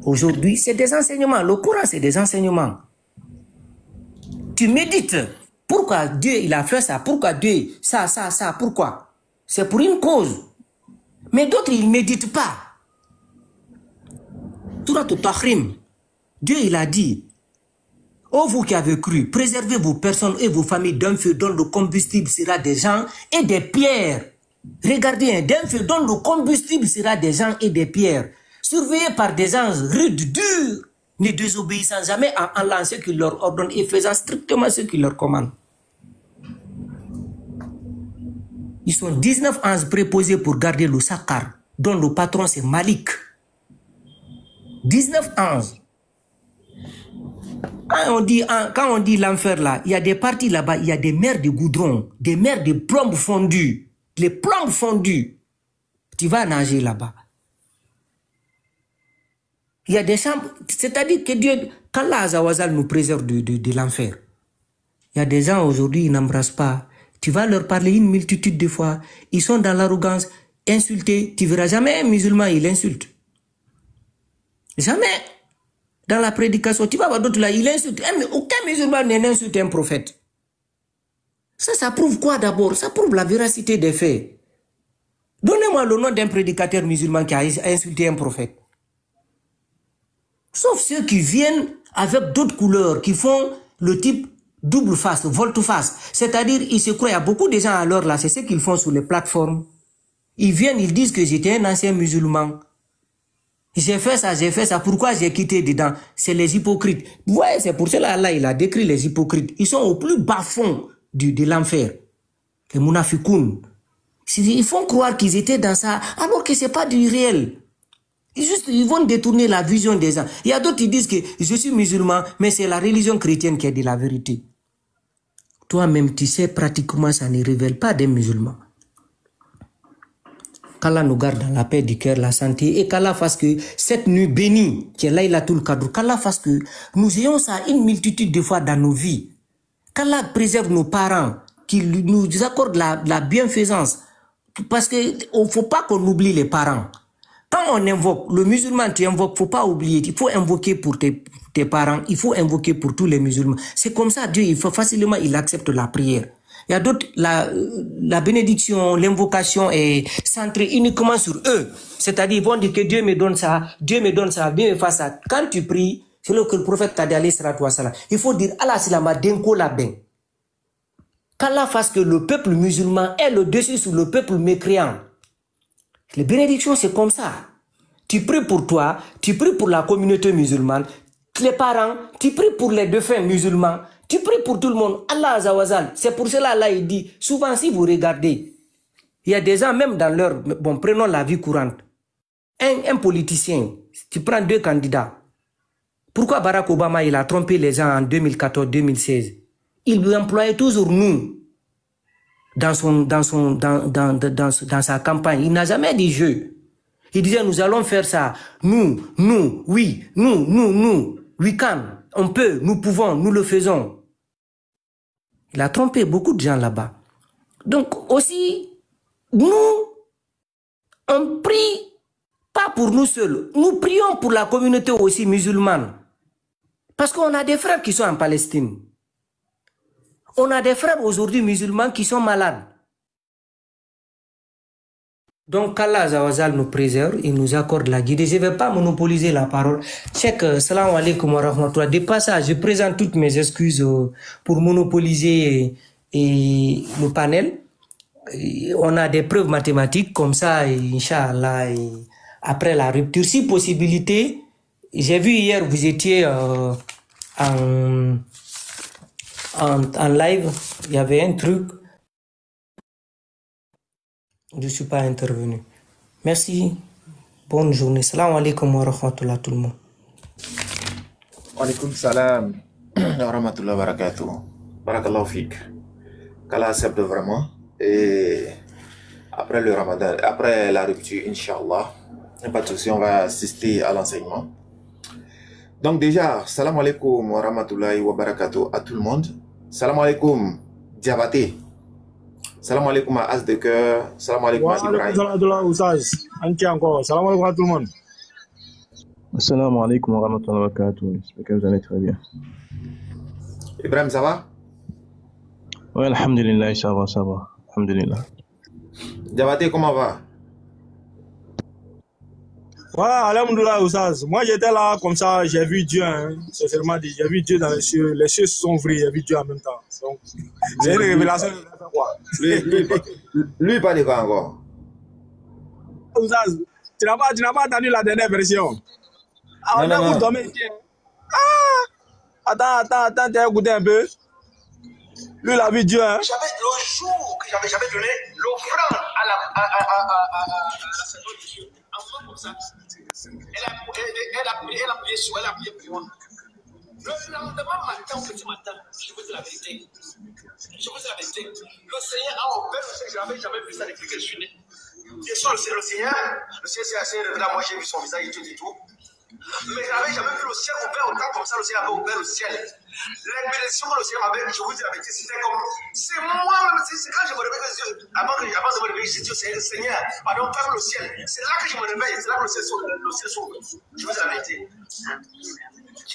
Aujourd'hui, c'est des enseignements. Le Coran, c'est des enseignements. Tu médites. Pourquoi Dieu, il a fait ça? Pourquoi Dieu, ça, pourquoi? C'est pour une cause. Mais d'autres, ils ne méditent pas. Surat al-Tahrim, Dieu, il a dit, ô vous qui avez cru, préservez vos personnes et vos familles d'un feu dont le combustible sera des gens et des pierres. Regardez, d'un feu dont le combustible sera des gens et des pierres. Surveillés par des anges rudes, durs, ne désobéissant jamais à Allah ce qu'il leur ordonne et faisant strictement ce qu'il leur commande. Ils sont 19 anges préposés pour garder le Sakar, dont le patron c'est Malik. 19 anges. Quand on dit l'enfer là, il y a des parties là-bas, il y a des mers de goudron, des mers de plombes fondues, les plombes fondues. Tu vas nager là-bas. Il y a des chambres, c'est-à-dire que Dieu, qu'Allah Azawazal nous préserve de l'enfer. Il y a des gens aujourd'hui, ils n'embrassent pas. Tu vas leur parler une multitude de fois. Ils sont dans l'arrogance, insultés. Tu ne verras jamais un musulman, il insulte. Jamais. Dans la prédication, tu vas voir d'autres là, il insulte. Aucun musulman n'insulte un prophète. Ça prouve quoi d'abord? Ça prouve la véracité des faits. Donnez-moi le nom d'un prédicateur musulman qui a insulté un prophète. Sauf ceux qui viennent avec d'autres couleurs, qui font le type double face, volte-face. C'est-à-dire, ils se croient, il y a beaucoup de gens alors là, c'est ce qu'ils font sur les plateformes. Ils viennent, ils disent que j'étais un ancien musulman. J'ai fait ça, pourquoi j'ai quitté dedans? C'est les hypocrites. Ouais, c'est pour cela là, il a décrit les hypocrites. Ils sont au plus bas fond de l'enfer. Les mounafikoun. Ils font croire qu'ils étaient dans ça, alors que c'est pas du réel. Ils vont détourner la vision des gens. Il y a d'autres qui disent que je suis musulman, mais c'est la religion chrétienne qui est de la vérité. Toi-même, tu sais pratiquement ça ne révèle pas des musulmans. Qu'Allah nous garde dans la paix du cœur, la santé, et qu'Allah fasse que cette nuit bénie, qui est là, il a tout le cadre, qu'Allah fasse que nous ayons ça une multitude de fois dans nos vies. Qu'Allah préserve nos parents, qu'il nous accorde la bienfaisance. Parce qu'il ne faut pas qu'on oublie les parents. Quand on invoque, le musulman, tu invoques, il ne faut pas oublier, il faut invoquer pour tes parents, il faut invoquer pour tous les musulmans. C'est comme ça, Dieu, facilement, il accepte la prière. Il y a d'autres, la bénédiction, l'invocation est centrée uniquement sur eux. C'est-à-dire, ils vont dire que Dieu me donne ça, Dieu me fasse ça. Quand tu pries, c'est là que le prophète t'a dit, il faut dire, Allah silama denko la ben. Qu'Allah fasse que le peuple musulman ait le dessus sur le peuple mécréant. Les bénédictions, c'est comme ça. Tu pries pour toi, tu pries pour la communauté musulmane, les parents, tu pries pour les défunts musulmans, tu pries pour tout le monde. Allah Azawazal. C'est pour cela, Allah, il dit, souvent, si vous regardez, il y a des gens, même dans leur, bon, prenons la vie courante. Un politicien, tu prends 2 candidats. Pourquoi Barack Obama, il a trompé les gens en 2014-2016? Il employait toujours nous. Dans sa campagne, il n'a jamais dit je. Il disait, nous allons faire ça. Nous, oui, nous, we can, on peut, nous pouvons, nous le faisons. Il a trompé beaucoup de gens là-bas. Donc aussi, nous, on prie pas pour nous seuls. Nous prions pour la communauté aussi musulmane. Parce qu'on a des frères qui sont en Palestine. On a des frères aujourd'hui musulmans qui sont malades. Donc, qu'Allah Azawazal nous préserve, il nous accorde la guidée. Je ne vais pas monopoliser la parole. Cheikh, salam alaikum wa rahmatullah. De passage, je présente toutes mes excuses pour monopoliser le panel. On a des preuves mathématiques comme ça, Inch'Allah, après la rupture. Si possibilité, j'ai vu hier, vous étiez en live, il y avait un truc. Je ne suis pas intervenu. Merci. Bonne journée. Salam alaikum wa rahmatullah tout le monde. Wa alaikum salam wa rahmatullah wa barakatuh. Barakallahu fik. Qu'Allah accepte vraiment. Et après le ramadan, après la rupture, Inch'Allah, pas de souci, on va assister à l'enseignement. Donc déjà, salam alaikum wa rahmatullahi wa barakatuh à tout le monde. Salam alaikum, Diabaté. Salam alaikum à As de Cœur. Salam alaikum à Ibrahim. Salam alaikum à tout le monde. Assalamu alaikum wa rahmatullahi wa barakatuh. J'espère que vous allez très bien. Ibrahim, ça va? Oui, alhamdulillah, ça va. Alhamdulillah. Diabaté, comment va? Ouais, alhamdulillah, Oussaz. Moi, j'étais là, comme ça, j'ai vu Dieu, hein. Sincèrement dit, j'ai vu Dieu dans les cieux se sont ouverts, j'ai vu Dieu en même temps. Donc, c'est une révélation de quoi. Lui, pas de quoi encore. Oussaz, tu n'as pas entendu la dernière version. Ah, on a vous dormir ici. Ah! Attends, t'as écouté un peu. Lui, il a vu Dieu, hein. Le jour que j'avais donné l'offrande à la saison de Dieu, en comme ça, elle a prié sur, elle a prié pour moi. Le lendemain matin, au petit matin, je vous dis la vérité. Je vous dis la vérité. Le Seigneur a ouvert le ciel. Je n'avais jamais vu ça depuis que je suis né. Et sur le Seigneur s'est assez révélé. Moi, j'ai vu son visage et tout et tout. Mais je n'avais jamais vu le ciel ouvert autant comme ça. Le Seigneur avait ouvert le ciel. L'ébullition que le Seigneur m'avait, je vous dis la vérité, c'était comme. C'est moi-même, c'est quand je me réveille les yeux. Avant de me réveiller, je dis au Seigneur, pardon, ferme le ciel. C'est là que je me réveille, c'est là que le ciel s'ouvre. Je vous dis la vérité.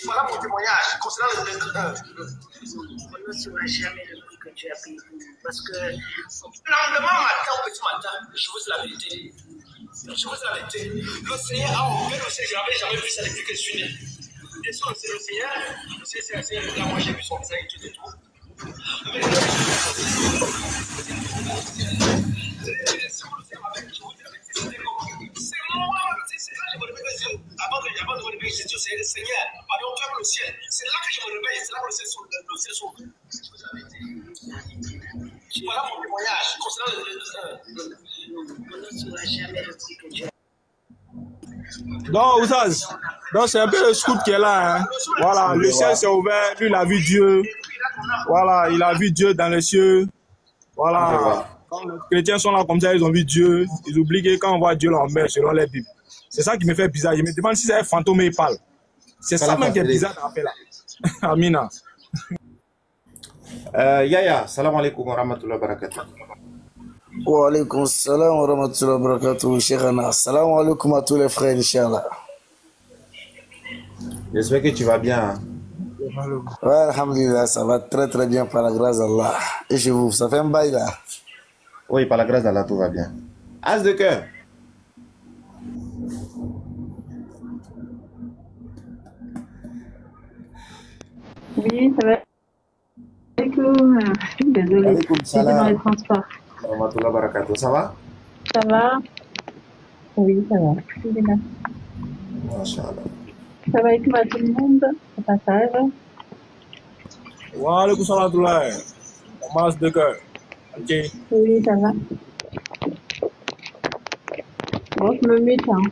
Voilà mon témoignage concernant le on ne saura jamais le prix que tu as payé pour nous. Parce que le lendemain matin, au petit matin, je vous dis la vérité. Je vous dis la vérité. Le Seigneur a ouvert le ciel. Je n'avais jamais vu ça depuis que je suis né. Et sur le Seigneur, là, moi j'ai vu son visage et tout et tout. Mais le c'est moi, c'est là que je me réveille les yeux. Avant de me réveiller, je dis au Seigneur, pardon, ferme le ciel. C'est là que je me réveille, c'est là que le ciel s'ouvre. Voilà mon témoignage concernant on ne saura jamais le prix que Dieu a. Donc, Oustaz, donc c'est un peu le scout qui est là. Hein. Voilà, le ciel s'est ouvert, lui il a vu Dieu. Voilà, il a vu Dieu dans les cieux. Voilà. Quand les chrétiens sont là comme ça, ils ont vu Dieu. Ils oublient que quand on voit Dieu, là, on meurt selon les Bibles. C'est ça qui me fait bizarre. Je me demande si c'est un fantôme et il parle. C'est ça même qui est bizarre dans l'appel là. Amina. Yaya, salam alaikum wa rahmatullahi wa barakatuh. Wa alaikum salam wa rahmatullahi wa barakatuh, Cheikhana. Salam alaikum à tous les frères, Inch'Allah. J'espère que tu vas bien. Ouais, alhamdulillah, ça va très très bien par la grâce d'Allah. Et chez vous, ça fait un bail là? Oui, par la grâce d'Allah, tout va bien. As de cœur. Oui, ça va. Désolée, j'étais dans les transports. Ça va? Ça va? Oui, ça va. Masha'Allah. Ça va et tout à tout le monde? Au passage. Wa alaikum salam. Mas de cœur. Ok. Oui, ça va. Bon, je me mute, hein.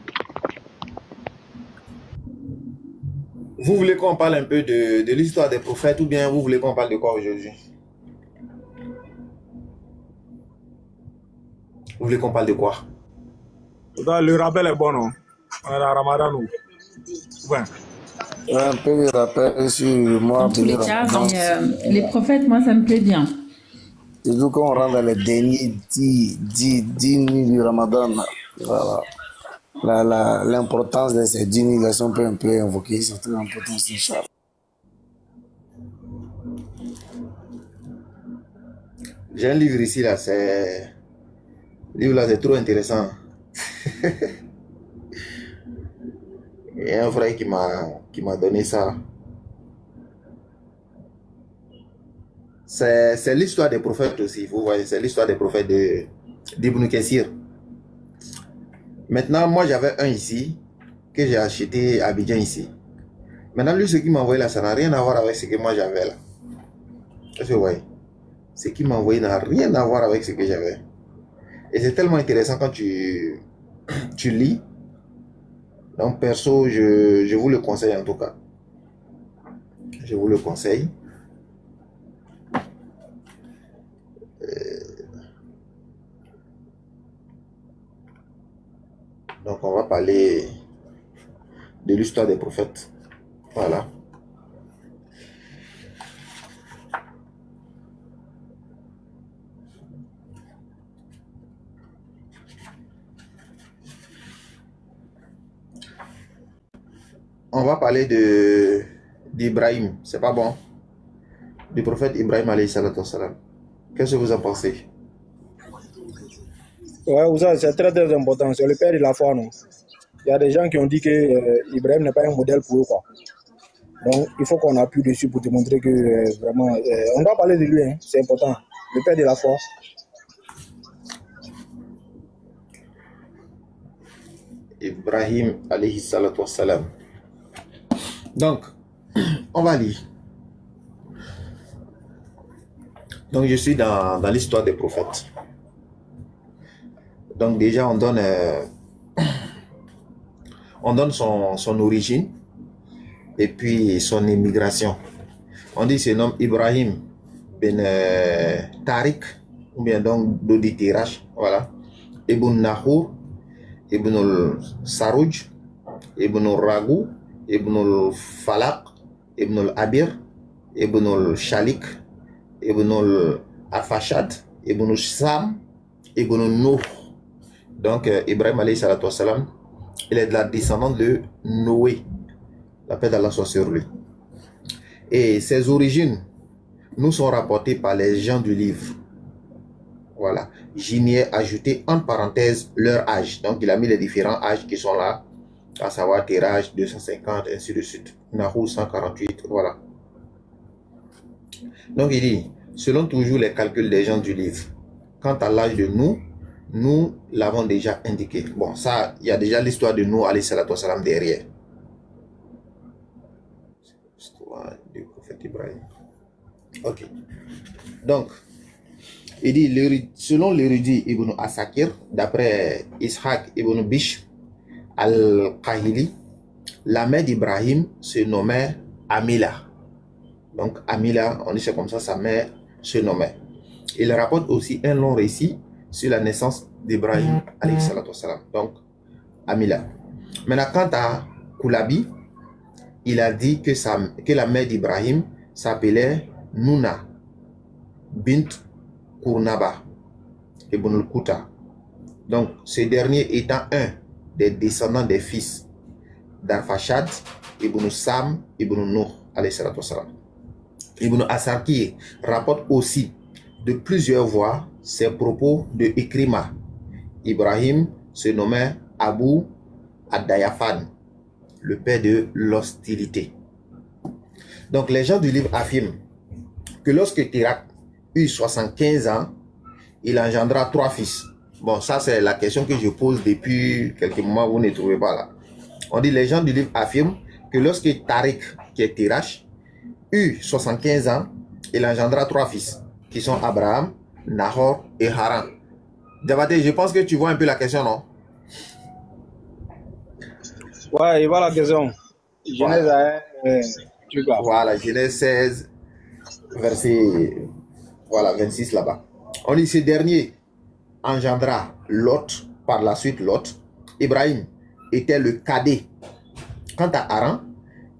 Vous voulez qu'on parle un peu de l'histoire des prophètes ou bien vous voulez qu'on parle de quoi aujourd'hui? Vous voulez qu'on parle de quoi? Le rappel est bon, non? On est dans Ramadan ou? Ouais. Un peu de rappel sur moi. Dans tous les cas, les prophètes, moi, ça me plaît bien. Surtout quand on rentre dans les derniers 10 nuits du Ramadan. Voilà. L'importance de ces 10 nuits, là, sont un peu invoquées, surtout l'importance du Inch'Allah. J'ai un livre ici, là, c'est... Le livre là, c'est trop intéressant. Il y a un frère qui m'a donné ça. C'est l'histoire des prophètes aussi, vous voyez, c'est l'histoire des prophètes d'Ibn Kassir. Maintenant, moi j'avais un ici, que j'ai acheté à Abidjan ici. Maintenant, lui, ce qu'il m'a envoyé là, ça n'a rien à voir avec ce que moi j'avais là. Qu'est-ce que vous voyez? Ce qu'il m'a envoyé n'a rien à voir avec ce que j'avais. Et c'est tellement intéressant quand tu lis. Donc, perso, je vous le conseille en tout cas. Je vous le conseille. Donc, on va parler de l'histoire des prophètes. Voilà. On va parler d'Ibrahim. C'est pas bon? Du prophète Ibrahim alayhi salatu wassalam. Qu'est-ce que vous en pensez? Ouais, c'est très très important. C'est le père de la foi, non? Il y a des gens qui ont dit que Ibrahim n'est pas un modèle pour eux, quoi. Donc, il faut qu'on appuie dessus pour te montrer que vraiment... on doit parler de lui, hein. C'est important. Le père de la foi. Ibrahim alayhi salatu wassalam. Donc, on va lire. Donc, je suis dans l'histoire des prophètes. Donc, déjà, on donne son origine. et puis son immigration. On dit ce nom Ibrahim ben Tariq, ou bien donc Dodi Tirash, voilà. Ibn Nahur, Ibn al-Sarouj, Ibn al-Ragou, Ibn al-Falaq, Ibn al-Abir, Ibn al-Shalik, Ibn al-Afashad, Ibn al-Sam, Ibn al-Nuh. Donc Ibrahim alayhi salatu wassalam, il est de la descendante de Noé, la paix d'Allah soit sur lui. Et ses origines nous sont rapportées par les gens du livre. Voilà. J'y ai ajouté en parenthèse leur âge. Donc il a mis les différents âges qui sont là, à savoir Teraj 250, ainsi de suite. Nahou 148, voilà. Donc il dit, selon toujours les calculs des gens du livre, quant à l'âge de nous l'avons déjà indiqué. Bon, ça, il y a déjà l'histoire de nous, alayhi salatu wassalam, derrière. Histoire du prophète Ibrahim. Ok. Donc, il dit, selon l'érudit Ibn Asakir, d'après Ishaq Ibn Bish al-Kahili, la mère d'Ibrahim se nommait Amila. Donc, Amila, on dit c'est comme ça, sa mère se nommait. Il rapporte aussi un long récit sur la naissance d'Ibrahim, alayhi salatu wassalam. Donc, Amila. Maintenant, quant à Koulabi, il a dit que la mère d'Ibrahim s'appelait Nouna bint Kournaba ibn al-Kuta. Donc, ce dernier étant un des descendants des fils d'Arfachad ibn Sam ibn Nuh, alayhi salatu wassalam. Ibn Asakir rapporte aussi de plusieurs voix ces propos de Ikrima. Ibrahim se nommait Abu Ad-Dayafan, le père de l'hostilité. Donc les gens du livre affirment que lorsque Tirak eut 75 ans, il engendra 3 fils. Bon, ça c'est la question que je pose depuis quelques moments, vous ne trouvez pas là. On dit les gens du livre affirment que lorsque Tariq, qui est Tirash, eut 75 ans, il engendra 3 fils, qui sont Abraham, Nahor et Haran. Diabaté, je pense que tu vois un peu la question, non? Ouais, il voit la question. Genèse, tu vois. Voilà, Genèse 16, verset voilà, 26 là-bas. On dit ce dernier engendra Lot, par la suite Lot. Ibrahim était le cadet. Quant à Haran,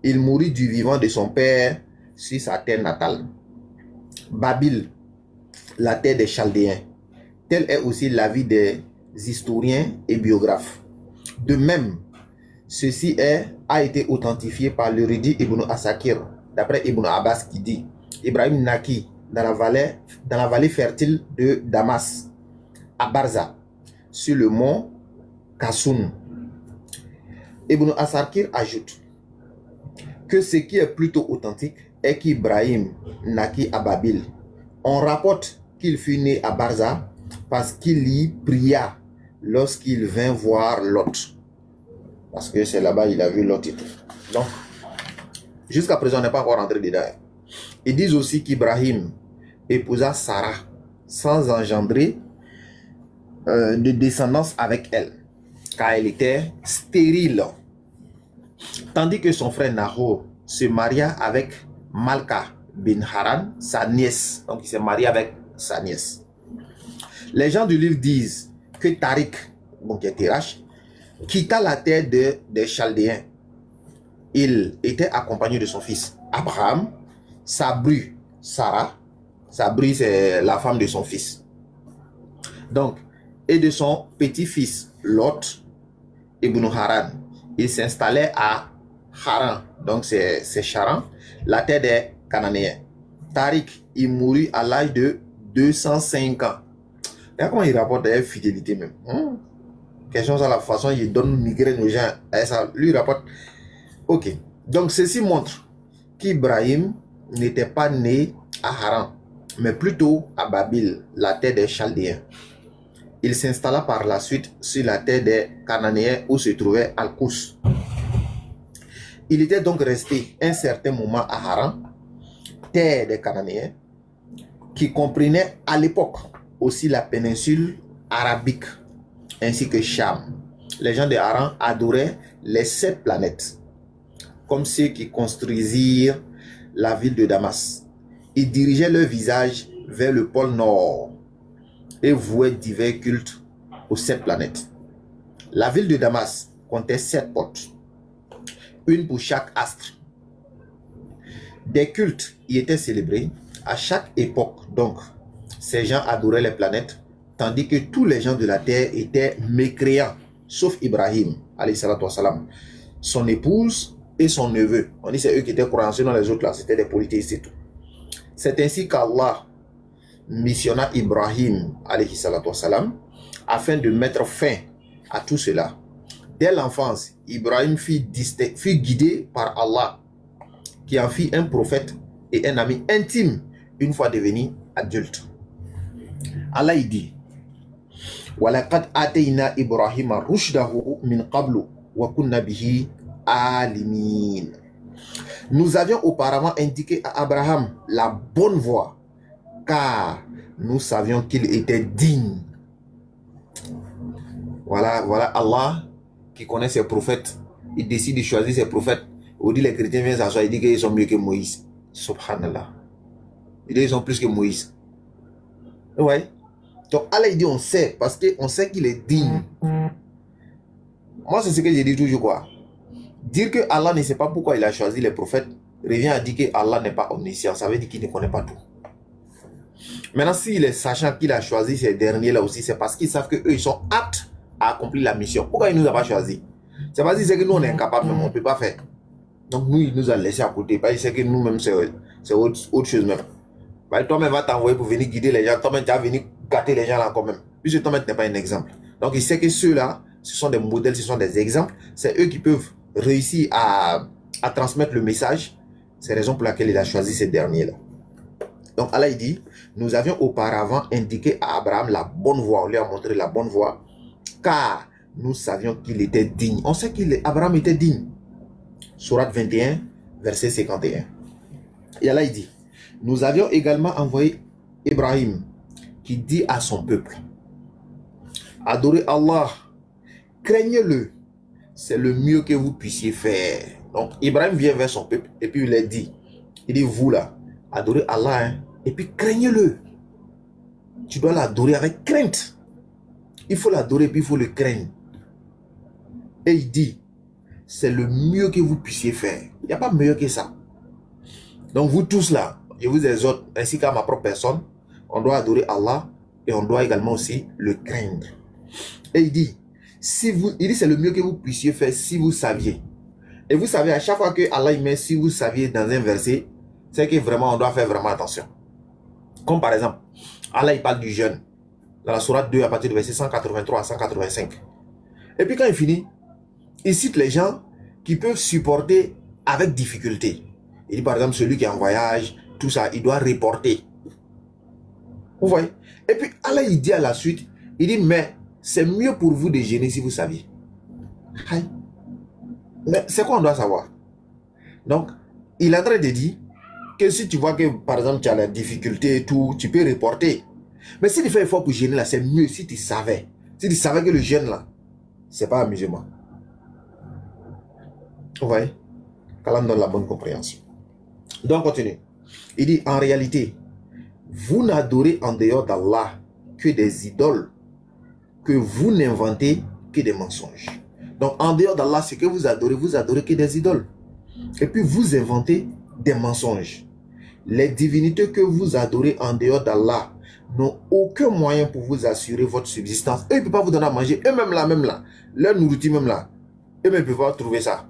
il mourut du vivant de son père sur sa terre natale. Babil, la terre des Chaldéens. Tel est aussi l'avis des historiens et biographes. De même, ceci a été authentifié par l'érudit Ibn Asakir, d'après Ibn Abbas qui dit Ibrahim naquit dans la vallée fertile de Damas, à Barza, sur le mont Kassoun. Ibn Asakir ajoute que ce qui est plutôt authentique est qu'Ibrahim naquit à Babil. On rapporte qu'il fut né à Barza parce qu'il y pria lorsqu'il vint voir Lot. Parce que c'est là-bas il a vu Lot et tout. Donc, jusqu'à présent, on n'est pas encore rentré dedans. Ils disent aussi qu'Ibrahim épousa Sarah sans engendrer de descendance avec elle, car elle était stérile. Tandis que son frère Nahor se maria avec Malka bin Haran, sa nièce. Donc il s'est marié avec sa nièce. Les gens du livre disent que Tariq, bon, qui est Tirash, quitta la terre des Chaldéens. Il était accompagné de son fils Abraham, sa bru Sarah, sa bru c'est la femme de son fils. Donc, et de son petit-fils Lot ibn Haran. Il s'installait à Haran, donc c'est Charan, la terre des Cananéens. Tariq, il mourut à l'âge de 205 ans. Et comment il rapporte d'ailleurs fidélité même. Question sur la façon il donne migraine aux gens. Et ça lui rapporte. Ok. Donc ceci montre qu'Ibrahim n'était pas né à Haran, mais plutôt à Babil, la terre des Chaldéens. Il s'installa par la suite sur la terre des Cananéens où se trouvait Al-Kous. Il était donc resté un certain moment à Haran, terre des Cananéens, qui comprenait à l'époque aussi la péninsule arabique, ainsi que Cham. Les gens de Haran adoraient les 7 planètes. comme ceux qui construisirent la ville de Damas. Ils dirigeaient leur visage vers le pôle nord et vouaient divers cultes aux 7 planètes. La ville de Damas comptait 7 portes, une pour chaque astre. Des cultes y étaient célébrés à chaque époque. Donc, ces gens adoraient les planètes, tandis que tous les gens de la terre étaient mécréants, sauf Ibrahim, alayhi salatu wassalam, son épouse et son neveu. On dit c'est eux qui étaient croyants, sinon les autres là, c'était des polythéistes et tout. C'est ainsi qu'Allah missionna Ibrahim, alayhi salatu wassalam, afin de mettre fin à tout cela. Dès l'enfance, Ibrahim fut guidé par Allah, qui en fit un prophète et un ami intime une fois devenu adulte. Allah y dit: وَلَقَدْ آتَيْنَا إِبْرَاهِيمَ رُشْدَهُ مِنْ قَبْلُ وَكُنَّا بِهِ عَالِمِينَ. Nous avions auparavant indiqué à Abraham la bonne voie, car nous savions qu'il était digne. Voilà Allah qui connaît ses prophètes. Il décide de choisir ses prophètes. On dit les chrétiens viennent s'asseoir, il dit qu'ils sont mieux que Moïse. Subhanallah. Il dit qu'ils sont plus que Moïse. Ouais. Donc Allah il dit on sait, parce qu'on sait qu'il est digne. Moi c'est ce que j'ai dit toujours quoi. Dire que Allah ne sait pas pourquoi il a choisi les prophètes revient à dire que Allah n'est pas omniscient. Ça veut dire qu'il ne connaît pas tout. Maintenant s'il est sachant qu'il a choisi ces derniers là aussi, c'est parce qu'ils savent qu'eux ils sont aptes à accomplir la mission. Pourquoi il ne nous a pas choisi? C'est parce qu'il sait que nous on est incapables, mais on ne peut pas faire. Donc nous il nous a laissé à côté. Parce qu'il sait que nous-mêmes c'est autre chose même. Toi-même va t'envoyer pour venir guider les gens. Toi-même tu vas venir gâter les gens là quand même. Puisque toi-même tu n'es pas un exemple. Donc il sait que ceux-là, ce sont des modèles, ce sont des exemples. C'est eux qui peuvent réussir à transmettre le message. C'est la raison pour laquelle il a choisi ces derniers-là. Donc Allah il dit, nous avions auparavant indiqué à Abraham la bonne voie. On lui a montré la bonne voie. Car nous savions qu'il était digne. On sait qu'Abraham était digne. Sourate 21, verset 51. Et Allah il dit, nous avions également envoyé Ibrahim qui dit à son peuple: adorez Allah, craignez-le, c'est le mieux que vous puissiez faire. Donc Ibrahim vient vers son peuple et puis il leur dit, vous là, adorez Allah hein, et puis craignez-le. Tu dois l'adorer avec crainte. Il faut l'adorer et puis il faut le craindre. Et il dit, c'est le mieux que vous puissiez faire. Il n'y a pas mieux que ça. Donc vous tous là, je vous exhorte, ainsi qu'à ma propre personne, on doit adorer Allah et on doit également aussi le craindre. Et il dit, c'est le mieux que vous puissiez faire si vous saviez. Et vous savez, à chaque fois que Allah met si vous saviez dans un verset, c'est que vraiment on doit faire vraiment attention. Comme par exemple, Allah il parle du jeûne dans la sourate 2 à partir du verset 183 à 185. Et puis quand il finit, il cite les gens qui peuvent supporter avec difficulté. Il dit par exemple celui qui est en voyage, tout ça, il doit reporter. Vous voyez? Et puis Allah il dit à la suite, il dit mais c'est mieux pour vous de jeûner si vous saviez. Mais c'est quoi on doit savoir? Donc il est en train de dire que si tu vois que par exemple tu as la difficulté et tout, tu peux reporter. Mais si tu fais effort pour jeûner là, c'est mieux si tu savais. Si tu savais que le jeûne là, c'est pas amusement. Vous voyez? Qu'Allah donne la bonne compréhension. Donc continue. Il dit en réalité, vous n'adorez en dehors d'Allah que des idoles, que vous n'inventez que des mensonges. Donc en dehors d'Allah, ce que vous adorez que des idoles. Et puis vous inventez des mensonges. Les divinités que vous adorez en dehors d'Allah n'ont aucun moyen pour vous assurer votre subsistance. Eux, ils ne peuvent pas vous donner à manger. Eux-mêmes là, leur nourriture même là, eux-mêmes ne peuvent pas trouver ça.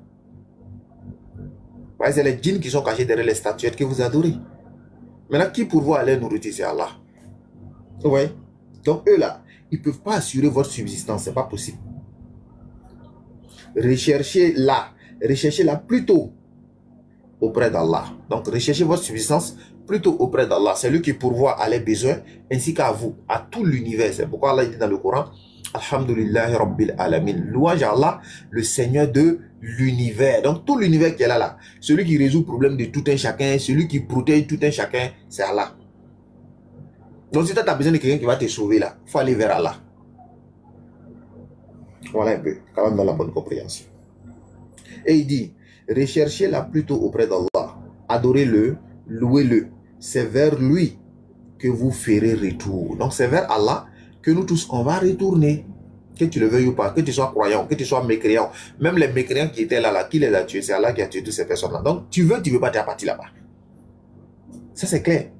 C'est les djinns qui sont cachés derrière les statuettes que vous adorez. Maintenant, qui pourvoit à leur nourriture, c'est Allah. Vous voyez? Donc eux là, ils ne peuvent pas assurer votre subsistance. Ce n'est pas possible. Recherchez-la plutôt auprès d'Allah. Donc recherchez votre subsistance plutôt auprès d'Allah. C'est lui qui pourvoit à les besoins ainsi qu'à vous, à tout l'univers. C'est pourquoi Allah dit dans le Coran, Alhamdulillah Rabbil Alamin. Louange à Allah, le Seigneur de l'univers. Donc tout l'univers qui est là, celui qui résout le problème de tout un chacun, celui qui protège tout un chacun, c'est Allah. Donc si tu as besoin de quelqu'un qui va te sauver là, il faut aller vers Allah. Voilà un peu, quand même dans la bonne compréhension. Et il dit, Recherchez-la plutôt auprès d'Allah. Adorez-le, louez-le. C'est vers lui que vous ferez retour. Donc c'est vers Allah que nous tous, on va retourner. Que tu le veuilles ou pas, que tu sois croyant, que tu sois mécréant. Même les mécréants qui étaient là, qui les a tués, c'est Allah qui a tué toutes ces personnes-là. Donc tu veux pas, tu es parti là-bas. Ça c'est clair.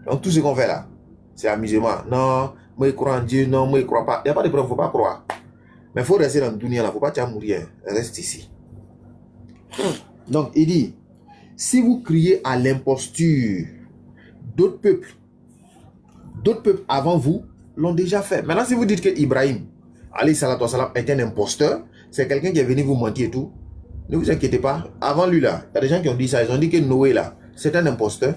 Donc tout ce qu'on fait là, c'est amusement. Non, moi je crois en Dieu, non, moi je crois pas. Il n'y a pas de preuve, il ne faut pas croire. Mais il faut rester dans le dunya là, il ne faut pas te mourir. Reste ici. Donc il dit, si vous criez à l'imposture, d'autres peuples avant vous l'ont déjà fait. Maintenant, si vous dites que Ibrahim, alayhi salatu wassalam, est un imposteur, c'est quelqu'un qui est venu vous mentir et tout, ne vous inquiétez pas. Avant lui là, il y a des gens qui ont dit ça. Ils ont dit que Noé là, c'est un imposteur.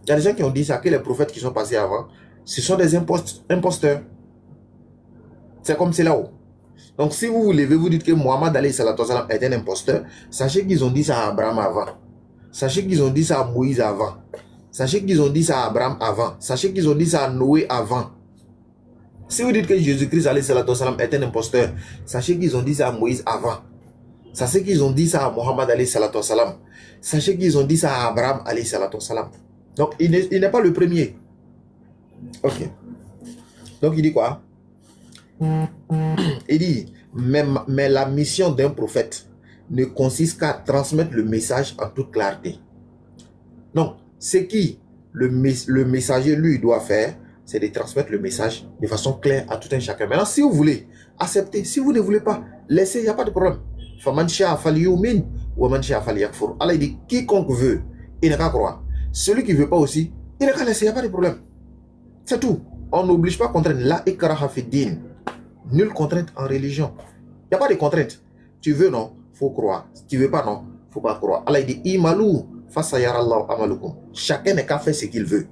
Il y a des gens qui ont dit ça, que les prophètes qui sont passés avant, ce sont des imposteurs. C'est comme c'est là-haut. Donc si vous vous levez, vous dites que Mohammed alayhi salatu wassalam est un imposteur, sachez qu'ils ont dit ça à Abraham avant. Sachez qu'ils ont dit ça à Moïse avant. Sachez qu'ils ont dit ça à Abraham avant. Sachez qu'ils ont dit ça à Noé avant. Si vous dites que Jésus-Christ alayhi salatu wassalam est un imposteur, sachez qu'ils ont dit ça à Moïse avant. Sachez qu'ils ont dit ça à Mohammed alayhi salatu wassalam. Sachez qu'ils ont dit ça à Abraham alayhi salatu wassalam. Donc il n'est pas le premier. Ok. Donc il dit quoi? Il dit, mais la mission d'un prophète ne consiste qu'à transmettre le message en toute clarté. Donc, ce qui le messager lui doit faire, c'est de transmettre le message de façon claire à tout un chacun. Maintenant, si vous voulez, acceptez. Si vous ne voulez pas, laissez, il n'y a pas de problème. Allah dit, quiconque veut, il n'a qu'à croire. Celui qui ne veut pas aussi, il n'a qu'à laisser, il n'y a pas de problème. C'est tout. On n'oblige pas à contraindre. La ikraha fi din. Nulle contrainte en religion. Il n'y a pas de contrainte. Tu veux, non, faut croire. Si tu veux pas, non, faut pas croire. Allah dit, imalou, fasayarallahu amalukum. Chacun n'est qu'à faire ce qu'il veut.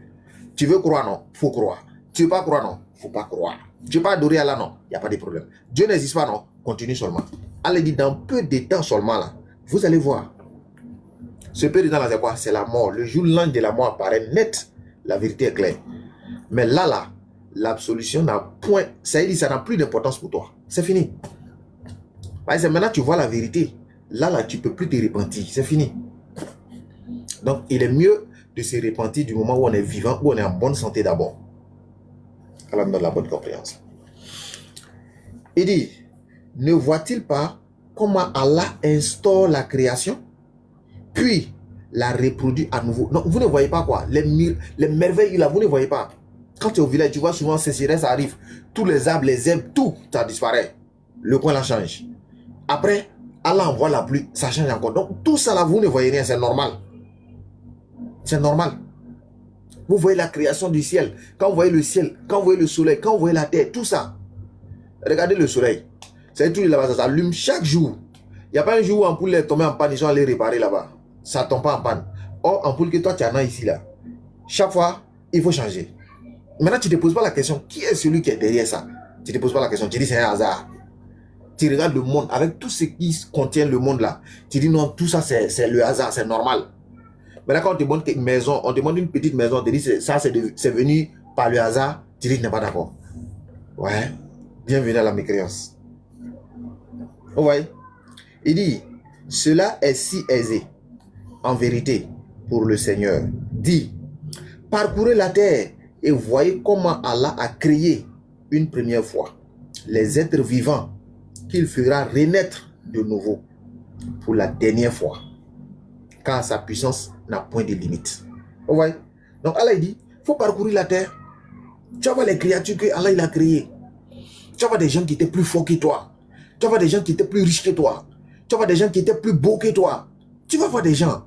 Tu veux croire, non, faut croire. Tu veux pas croire, non, faut pas croire. Tu veux pas adorer Allah, non, il n'y a pas de problème. Dieu n'existe pas, non, continue seulement. Allah dit, dans peu de temps seulement, là, vous allez voir. Ce peu de temps, là, c'est quoi? C'est la mort. Le jour l'ange de la mort apparaît net. La vérité est claire. Mais là, l'absolution n'a point, ça n'a plus d'importance pour toi. C'est fini. Maintenant, tu vois la vérité. Là, tu ne peux plus te repentir. C'est fini. Donc, il est mieux de se repentir du moment où on est vivant, où on est en bonne santé d'abord. Allah nous donne la bonne compréhension. Il dit, ne voit-il pas comment Allah instaure la création, puis la reproduit à nouveau? Non, vous ne voyez pas quoi? Les merveilles, là, vous ne voyez pas. Quand tu es au village, tu vois souvent sécheresse arrive. Tous les arbres, les herbes, tout, ça disparaît. Le coin là change. Après, Allah envoie la pluie, ça change encore. Donc tout ça là, vous ne voyez rien, c'est normal. C'est normal. Vous voyez la création du ciel. Quand vous voyez le ciel, quand vous voyez le soleil, quand vous voyez la terre, tout ça. Regardez le soleil. C'est tout là-bas, ça s'allume chaque jour. Il n'y a pas un jour où l'ampoule est tombée en panne, ils sont allés réparer là-bas. Ça ne tombe pas en panne. Or, ampoule que toi tu en as ici là. Chaque fois, il faut changer. Maintenant, tu ne te poses pas la question, qui est celui qui est derrière ça? Tu ne te poses pas la question, tu dis c'est un hasard. Tu regardes le monde, avec tout ce qui contient le monde là. Tu dis non, tout ça c'est le hasard, c'est normal. Maintenant, quand on te demande une maison, on te demande une petite maison, on te dit ça c'est venu par le hasard, tu dis que tu n'es pas d'accord. Ouais, bienvenue à la mécréance. Vous voyez? Il dit, cela est si aisé, en vérité, pour le Seigneur. Dit, parcourez la terre et voyez comment Allah a créé une première fois les êtres vivants qu'il fera renaître de nouveau pour la dernière fois, car sa puissance n'a point de limite. Vous voyez? Donc Allah dit, il faut parcourir la terre. Tu vas voir les créatures que Allah il a créées. Tu vas voir des gens qui étaient plus forts que toi. Tu vas voir des gens qui étaient plus riches que toi. Tu vas voir des gens qui étaient plus beaux que toi. Tu vas voir des gens.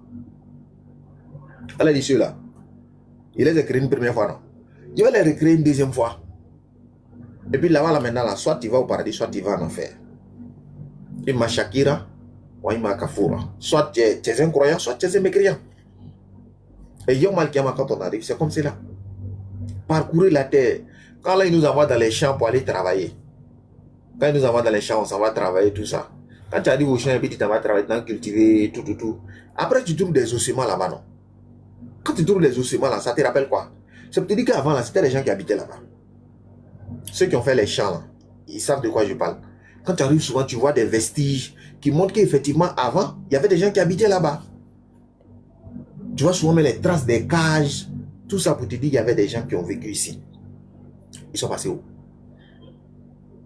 Allah dit ceux-là, il les a créés une première fois, non? Il va les recréer une deuxième fois. Et puis là-bas, maintenant, là, soit tu vas au paradis, soit tu vas en enfer. Il m'a Shakira, ou il m'a Kafura. Soit tu es un croyant, soit tu es un mécréant. Et Yom Al-Kiyama, quand on arrive, c'est comme cela. Parcourir la terre. Quand là, il nous envoie dans les champs pour aller travailler. Quand il nous envoie dans les champs, on s'en va travailler, tout ça. Quand tu arrives au champ, et puis tu t'en vas travailler, dans cultiver, tout. Après, tu trouves des ossements là-bas, non? Quand tu trouves des ossements là, ça te rappelle quoi? Ça te dit qu'avant, là, c'était les gens qui habitaient là-bas. Ceux qui ont fait les champs, là, ils savent de quoi je parle. Quand tu arrives souvent, tu vois des vestiges, qui montrent qu'effectivement, avant, il y avait des gens qui habitaient là-bas. Tu vois souvent les traces des cages, tout ça pour te dire qu'il y avait des gens qui ont vécu ici. Ils sont passés où?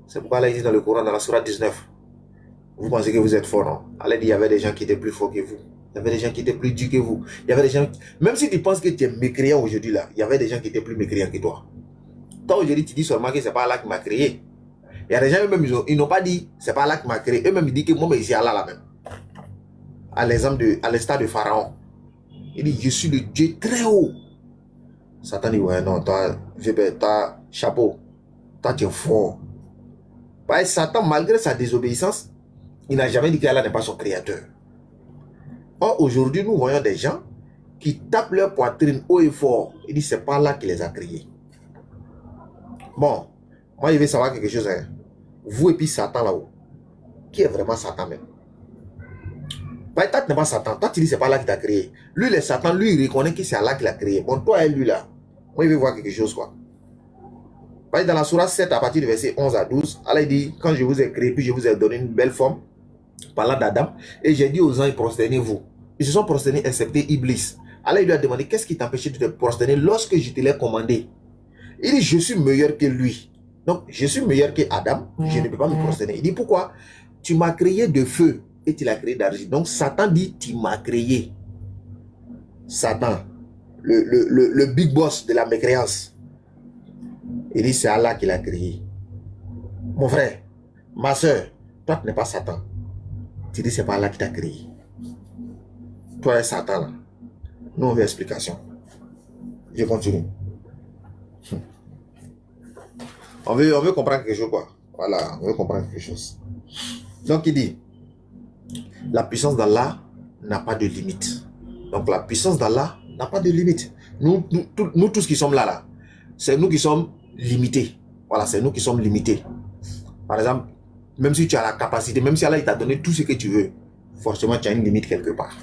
C'est pourquoi là, il dit dans le Coran, dans la Sourate 19, vous pensez que vous êtes fort, non? Allah dit, il y avait des gens qui étaient plus forts que vous. Il y avait des gens qui étaient plus durs que vous. Il y avait des gens, même si tu penses que tu es mécréant aujourd'hui là, il y avait des gens qui étaient plus mécréants que toi. Toi aujourd'hui, tu dis seulement que c'est pas Allah qui m'a créé. Il y a des gens eux-mêmes, ils n'ont pas dit, c'est pas Allah qui m'a créé. Eux-mêmes, ils disent que moi, mais c'est Allah là même. À l'instar de Pharaon. Il dit, je suis le Dieu très haut. Satan dit, ouais, non, toi, chapeau. Toi, tu es fort. Parce que Satan, malgré sa désobéissance, il n'a jamais dit qu'Allah n'est pas son créateur. Or, aujourd'hui, nous voyons des gens qui tapent leur poitrine haut et fort. Ils disent, c'est pas Allah qui les a créés. Bon, moi, je vais savoir quelque chose. Hein. Vous et puis Satan là-haut. Qui est vraiment Satan même? Bah, toi, tu n'es pas Satan. Toi, tu dis, c'est pas Allah qui t'a créé. Lui, le Satan, lui, il reconnaît que c'est Allah qui l'a créé. Bon, toi et lui là, moi, je vais voir quelque chose, quoi. Bah, dans la Sourate 7, à partir du verset 11 à 12, Allah dit, quand je vous ai créé, puis je vous ai donné une belle forme, parlant d'Adam, et j'ai dit aux anges, prosternez-vous. Ils se sont prosternés, excepté Iblis. Allah lui a demandé, qu'est-ce qui t'empêchait de te prosterner lorsque je te l'ai commandé? Il dit, je suis meilleur que lui. Donc, je suis meilleur que Adam, je ne peux pas me prosterner. Il dit, pourquoi? Tu m'as créé de feu et tu l'as créé d'argile. Donc, Satan dit, tu m'as créé. Satan, le big boss de la mécréance. Il dit, c'est Allah qui l'a créé. Mon frère, ma soeur, toi, tu n'es pas Satan. Tu dis, c'est pas Allah qui t'a créé. Toi, es Satan, là. Nous, on veut explication. Je continue. On veut comprendre quelque chose, quoi. Voilà, on veut comprendre quelque chose. Donc, il dit, la puissance d'Allah n'a pas de limite. Donc, la puissance d'Allah n'a pas de limite. Nous tous qui sommes là, c'est nous qui sommes limités. Voilà, c'est nous qui sommes limités. Par exemple, même si tu as la capacité, même si Allah t'a donné tout ce que tu veux, forcément, tu as une limite quelque part.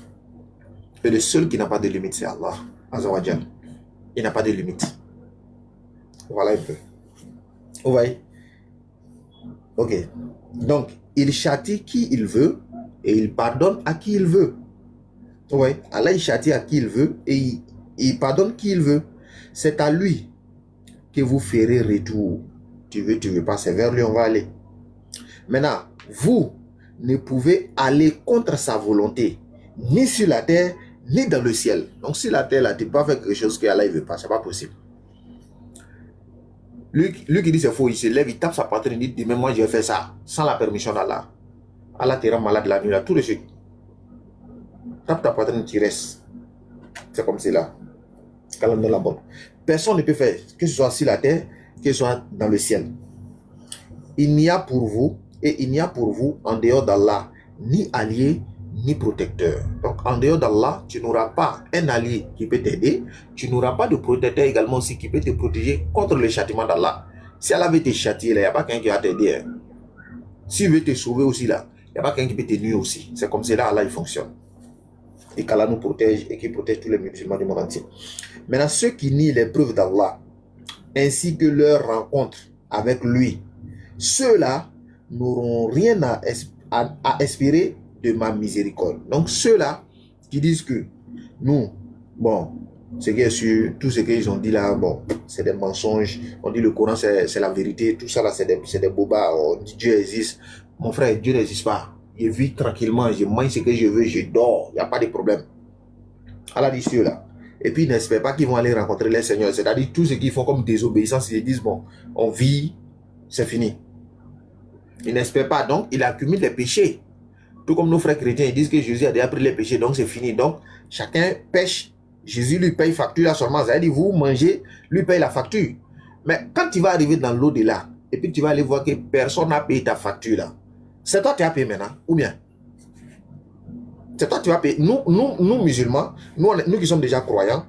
Et le seul qui n'a pas de limite, c'est Allah. Azza wa Jal. Il n'a pas de limite. Voilà un peu. Vous voyez? Ok. Donc, il châtie qui il veut et il pardonne à qui il veut. Vous voyez? Allah, il châtie à qui il veut et il pardonne qui il veut. C'est à lui que vous ferez retour. Tu veux pas, c'est vers lui on va aller. Maintenant, vous ne pouvez aller contre sa volonté, ni sur la terre, ni dans le ciel. Donc, sur la terre, là, tu ne peux pas faire quelque chose que Allah ne veut pas. Ce n'est pas possible. Lui qui dit c'est faux, il se lève, il tape sa poitrine, il dit, mais moi je vais faire ça, sans la permission d'Allah. Allah te rend malade la nuit, là, tout de suite. Tape ta poitrine, tu restes. C'est comme cela. La bonne. Personne ne peut faire, que ce soit sur la terre, que ce soit dans le ciel. Il n'y a pour vous, et il n'y a pour vous, en dehors d'Allah, ni allié, ni protecteur. Donc, en dehors d'Allah, tu n'auras pas un allié qui peut t'aider. Tu n'auras pas de protecteur également aussi qui peut te protéger contre le châtiment d'Allah. Si Allah veut te châtier, il n'y a pas quelqu'un qui va t'aider. Hein. S'il veut te sauver aussi, là, il n'y a pas quelqu'un qui peut te nuire aussi. C'est comme cela, Allah, il fonctionne. Et qu'Allah nous protège et qu'il protège tous les musulmans du monde entier. Maintenant, ceux qui nient les preuves d'Allah, ainsi que leur rencontre avec lui, ceux-là n'auront rien à espérer de ma miséricorde. Donc ceux-là qui disent que nous, bon, ce qui est sûr, tout ce qu'ils ont dit là, bon, c'est des mensonges. On dit le Coran c'est la vérité, tout ça là c'est des bobas. On dit Dieu existe. Mon frère, Dieu n'existe pas. Je vis tranquillement, je mange ce que je veux, je dors, il n'y a pas de problème. Allah dit ceux-là. Et puis ils n'espèrent pas qu'ils vont aller rencontrer les seigneurs. C'est-à-dire tous ceux qui font comme désobéissance, ils disent bon, on vit, c'est fini. Ils n'espèrent pas, donc ils accumulent les péchés. Tout comme nos frères chrétiens, ils disent que Jésus a déjà pris les péchés, donc c'est fini. Donc, chacun pêche. Jésus lui paye facture là seulement. Ça veut dire, vous mangez, lui paye la facture. Mais quand tu vas arriver dans l'au-delà, et puis tu vas aller voir que personne n'a payé ta facture là, c'est toi qui as payé maintenant, ou bien? C'est toi qui vas payer. Nous musulmans, nous qui sommes déjà croyants,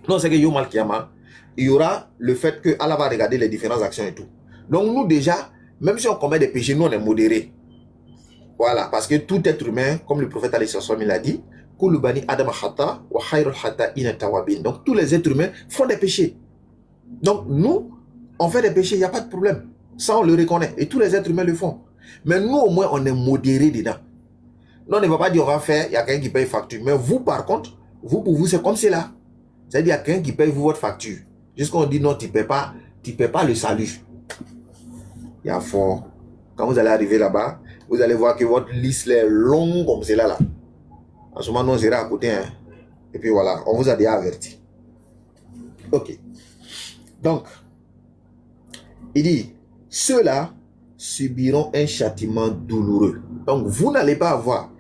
nous on sait que Yom Al-Kiyama, il y aura le fait que Allah va regarder les différentes actions et tout. Donc nous déjà, même si on commet des péchés, nous on est modérés. Voilà, parce que tout être humain, comme le prophète alayhi salam l'a dit, donc tous les êtres humains font des péchés. Donc nous, on fait des péchés, il n'y a pas de problème. Ça, on le reconnaît. Et tous les êtres humains le font. Mais nous, au moins, on est modérés dedans. Non, on ne va pas dire on va faire, il y a quelqu'un qui paye facture. Mais vous, par contre, vous, pour vous, c'est comme cela. C'est-à-dire, il y a quelqu'un qui paye vous votre facture. Jusqu'à on dit non, tu ne paies pas le salut. Il y a fort. Quand vous allez arriver là-bas, vous allez voir que votre liste est longue comme cela là. En ce moment, on sera à côté. Hein. Et puis voilà, on vous a déjà averti. Ok. Donc, il dit, ceux-là subiront un châtiment douloureux. Donc, vous n'allez pas avoir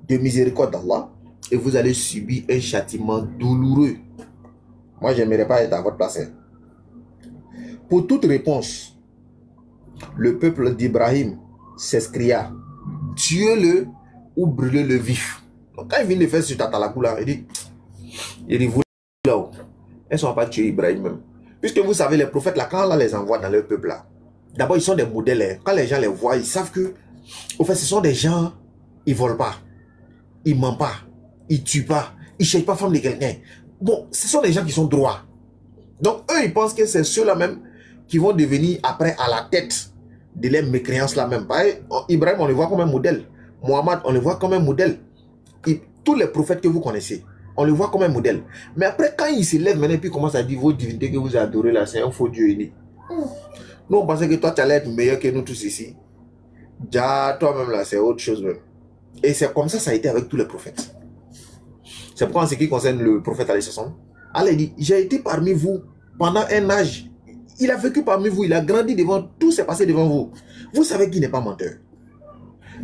de miséricorde d'Allah et vous allez subir un châtiment douloureux. Moi, je n'aimerais pas être à votre place. Hein. Pour toute réponse, le peuple d'Ibrahim s'escria, tuez-le ou brûlez-le vif. Donc, quand il vient de faire ce tatalakou là, il dit, vous là-haut, elles ne sont pas tuées Ibrahim même. Puisque vous savez, les prophètes là, quand on les envoie dans leur peuple là, d'abord ils sont des modèles. Hein. Quand les gens les voient, ils savent que, au fait, ce sont des gens, ils ne volent pas, ils ne mentent pas, ils ne tuent pas, ils ne cherchent pas femme de quelqu'un. Bon, ce sont des gens qui sont droits. Donc, eux, ils pensent que c'est ceux-là même qui vont devenir après à la tête de les mécréances là même. Ibrahim, on le voit comme un modèle. Mohammed, on le voit comme un modèle. Tous les prophètes que vous connaissez, on le voit comme un modèle. Mais après, quand il se lève maintenant et puis commence à dire vos divinités que vous adorez là, c'est un faux Dieu uni. Nous, on pensait que toi, tu allais être meilleur que nous tous ici. Déjà, toi-même là, c'est autre chose même. Et c'est comme ça a été avec tous les prophètes. C'est pourquoi en ce qui concerne le prophète alayhi salam, Allah dit, j'ai été parmi vous pendant un âge. Il a vécu parmi vous, il a grandi devant, tout s'est passé devant vous. Vous savez qu'il n'est pas menteur.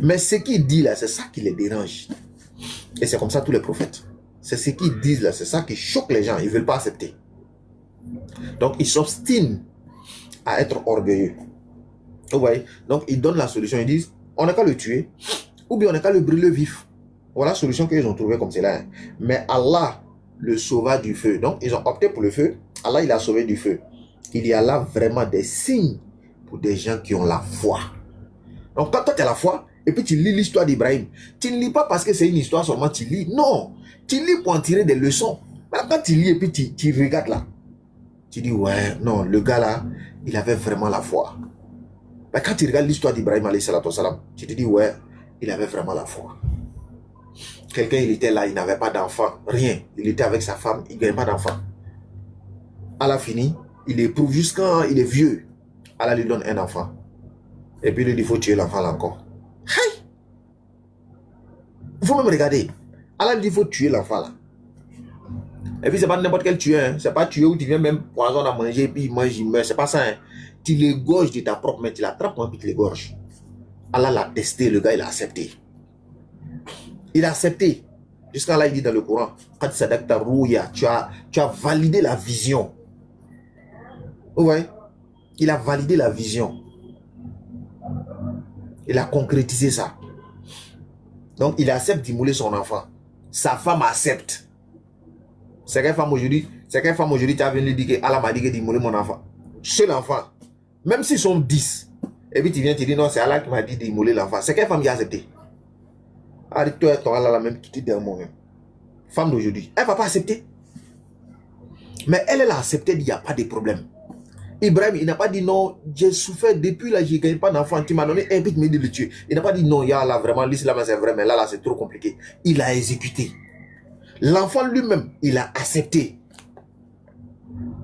Mais ce qu'il dit là, c'est ça qui les dérange. Et c'est comme ça tous les prophètes. C'est ce qu'ils disent là, c'est ça qui choque les gens, ils ne veulent pas accepter. Donc ils s'obstinent à être orgueilleux. Vous voyez? Donc ils donnent la solution, ils disent, on n'a qu'à le tuer, ou bien on n'a qu'à le brûler vif. Voilà la solution qu'ils ont trouvée comme cela. Hein. Mais Allah le sauva du feu. Donc ils ont opté pour le feu, Allah il a sauvé du feu. Il y a là vraiment des signes pour des gens qui ont la foi. Donc quand toi tu as la foi, et puis tu lis l'histoire d'Ibrahim, tu ne lis pas parce que c'est une histoire seulement, tu lis. Non, tu lis pour en tirer des leçons. Mais quand tu lis et puis tu regardes là, tu dis ouais, non, le gars là, il avait vraiment la foi. Mais quand tu regardes l'histoire d'Ibrahim, tu te dis ouais, il avait vraiment la foi. Quelqu'un, il était là, il n'avait pas d'enfant, rien. Il était avec sa femme, il ne gagnait pas d'enfant. À la fin, il éprouve jusqu'à il est vieux. Allah lui donne un enfant. Et puis il dit, il faut tuer l'enfant là encore. Hey! Il faut même regarder. Allah lui dit, il faut tuer l'enfant là. Et puis c'est pas n'importe quel tueur. Hein. C'est pas tuer où tu viens même poison à manger et puis il mange, il meurt. C'est pas ça. Hein. Tu l'égorges de ta propre main. Tu l'attrapes et puis tu l'égorges. Allah l'a testé. Le gars, il a accepté. Il a accepté. Jusqu'à là, il dit dans le Coran, quand tu as validé la vision. Ouais. Il a validé la vision. Il a concrétisé ça. Donc, il accepte d'immoler son enfant. Sa femme accepte. C'est quelle femme aujourd'hui tu as venu dire que Allah m'a dit que d'immoler mon enfant. Seul enfant. Même s'ils sont 10. Et puis tu viens te dire non, c'est Allah qui m'a dit d'immoler l'enfant. C'est quelle femme qui a accepté? Arrête-toi, ton Allah la même qui te dit moi-même. Femme d'aujourd'hui. Elle ne va pas accepter. Mais elle a accepté, il n'y a pas de problème. Ibrahim, il n'a pas dit non, j'ai souffert depuis là, je ne gagne pas d'enfant. Tu m'as donné un but, mais de le tuer. Il n'a pas dit non, ya là, vraiment, l'islam c'est vrai, mais là, c'est trop compliqué. Il a exécuté. L'enfant lui-même, il a accepté.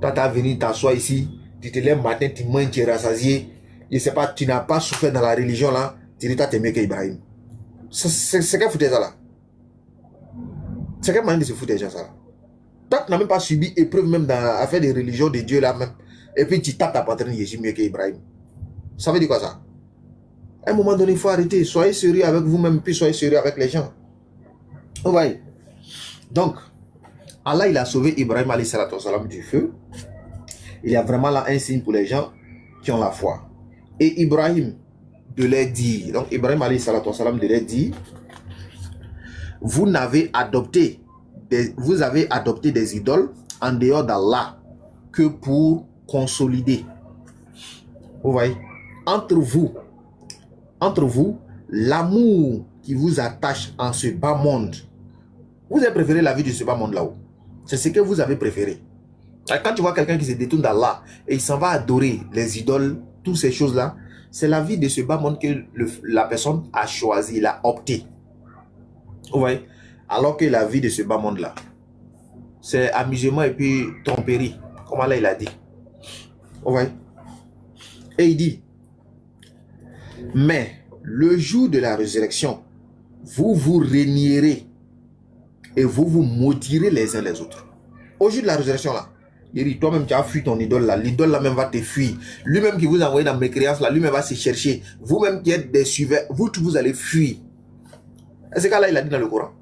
Toi, tu as venu t'asseoir ici, tu te lèves matin, tu manges, tu es rassasié. Je ne sais pas, tu n'as pas souffert dans la religion là, tu dis, toi, tu es mieux qu'Ibrahim. C'est qu'elle foutait ça là. C'est quelle manière de se foutre des gens ça là. Toi, tu n'as même pas subi épreuve même dans l'affaire des religions de Dieu là même. Et puis tu tapes ta poitrine, je suis mieux qu'Ibrahim. Ça veut dire quoi ça? À un moment donné, il faut arrêter. Soyez sérieux avec vous-même, puis soyez sérieux avec les gens. Vous voyez? Donc, Allah, il a sauvé Ibrahim alayhi salatu salam du feu. Il y a vraiment là un signe pour les gens qui ont la foi. Et Ibrahim de leur dire, donc Ibrahim alayhi salatu salam de leur dire, vous avez adopté des idoles en dehors d'Allah que pour consolider. Vous voyez? Entre vous, l'amour qui vous attache en ce bas monde. Vous avez préféré la vie de ce bas monde là-haut. C'est ce que vous avez préféré. Quand tu vois quelqu'un qui se détourne d'Allah et il s'en va adorer les idoles, toutes ces choses-là, c'est la vie de ce bas monde que la personne a choisi, il a opté. Vous voyez? Alors que la vie de ce bas monde-là, c'est amusement et puis tromperie, comme Allah il a dit. Vous voyez? Et il dit, mais le jour de la résurrection, vous vous régnerez et vous vous maudirez les uns les autres. Au jour de la résurrection là, il dit, toi-même tu as fui ton idole là, l'idole là même va te fuir. Lui-même qui vous a envoyé dans mes créances là, lui-même va se chercher. Vous-même qui êtes des suiveurs, vous allez fuir. Et c'est qu'Allah il a dit dans le Coran.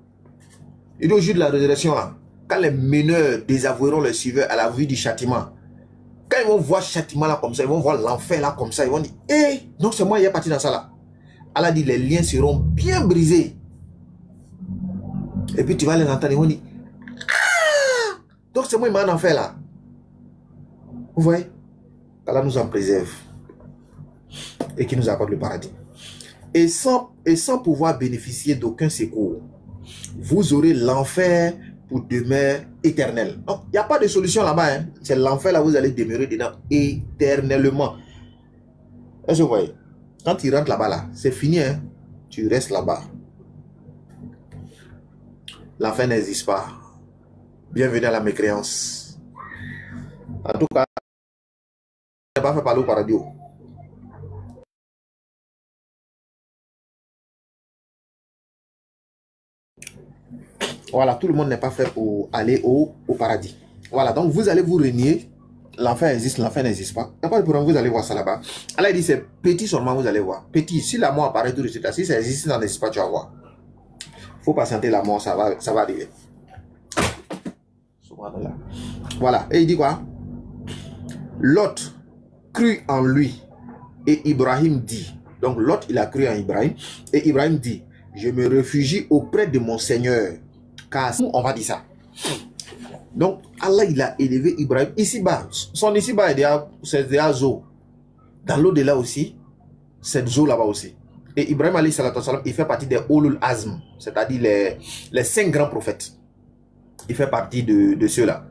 Il dit au jour de la résurrection là, quand les meneurs désavoueront les suiveurs à la vue du châtiment, quand ils vont voir ce châtiment là comme ça, ils vont voir l'enfer là comme ça, ils vont dire, hé, donc c'est moi qui est parti dans ça là. Allah dit, les liens seront bien brisés. Et puis tu vas les entendre, ils vont dire, ah, donc c'est moi qui m'a en enfer là. Vous voyez? Allah nous en préserve et qui nous accorde le paradis. Et sans pouvoir bénéficier d'aucun secours, vous aurez l'enfer pour demeure éternelle. Donc, il n'y a pas de solution là-bas. Hein. C'est l'enfer là, vous allez demeurer dedans éternellement. Est-ce que vous voyez? Quand tu rentres là-bas, là, c'est fini. Hein. Tu restes là-bas. L'enfer n'existe pas. Bienvenue à la mécréance. En tout cas, je n'ai pas fait parler au paradis. Voilà, tout le monde n'est pas fait pour aller au paradis. Voilà, donc vous allez vous renier. L'enfer existe, l'enfer n'existe pas. Il n'y a pas de problème, vous allez voir ça là-bas. Allah dit, c'est petit seulement, vous allez voir. Petit, si la mort apparaît tout de suite, si ça existe, ça n'existe pas, tu vas voir. Il faut patienter la mort, ça va arriver. Voilà, et il dit quoi? Lot crut en lui et Ibrahim dit. Donc Lot, il a cru en Ibrahim et Ibrahim dit, je me réfugie auprès de mon Seigneur. Car on va dire ça. Donc Allah, il a élevé Ibrahim ici-bas. Son ici-bas, c'est des eaux. Dans l'au-delà aussi, cette eau là-bas aussi. Et Ibrahim, alayhi salatu wassalam, il fait partie des Ulul Azm, c'est-à-dire les 5 grands prophètes. Il fait partie de ceux-là.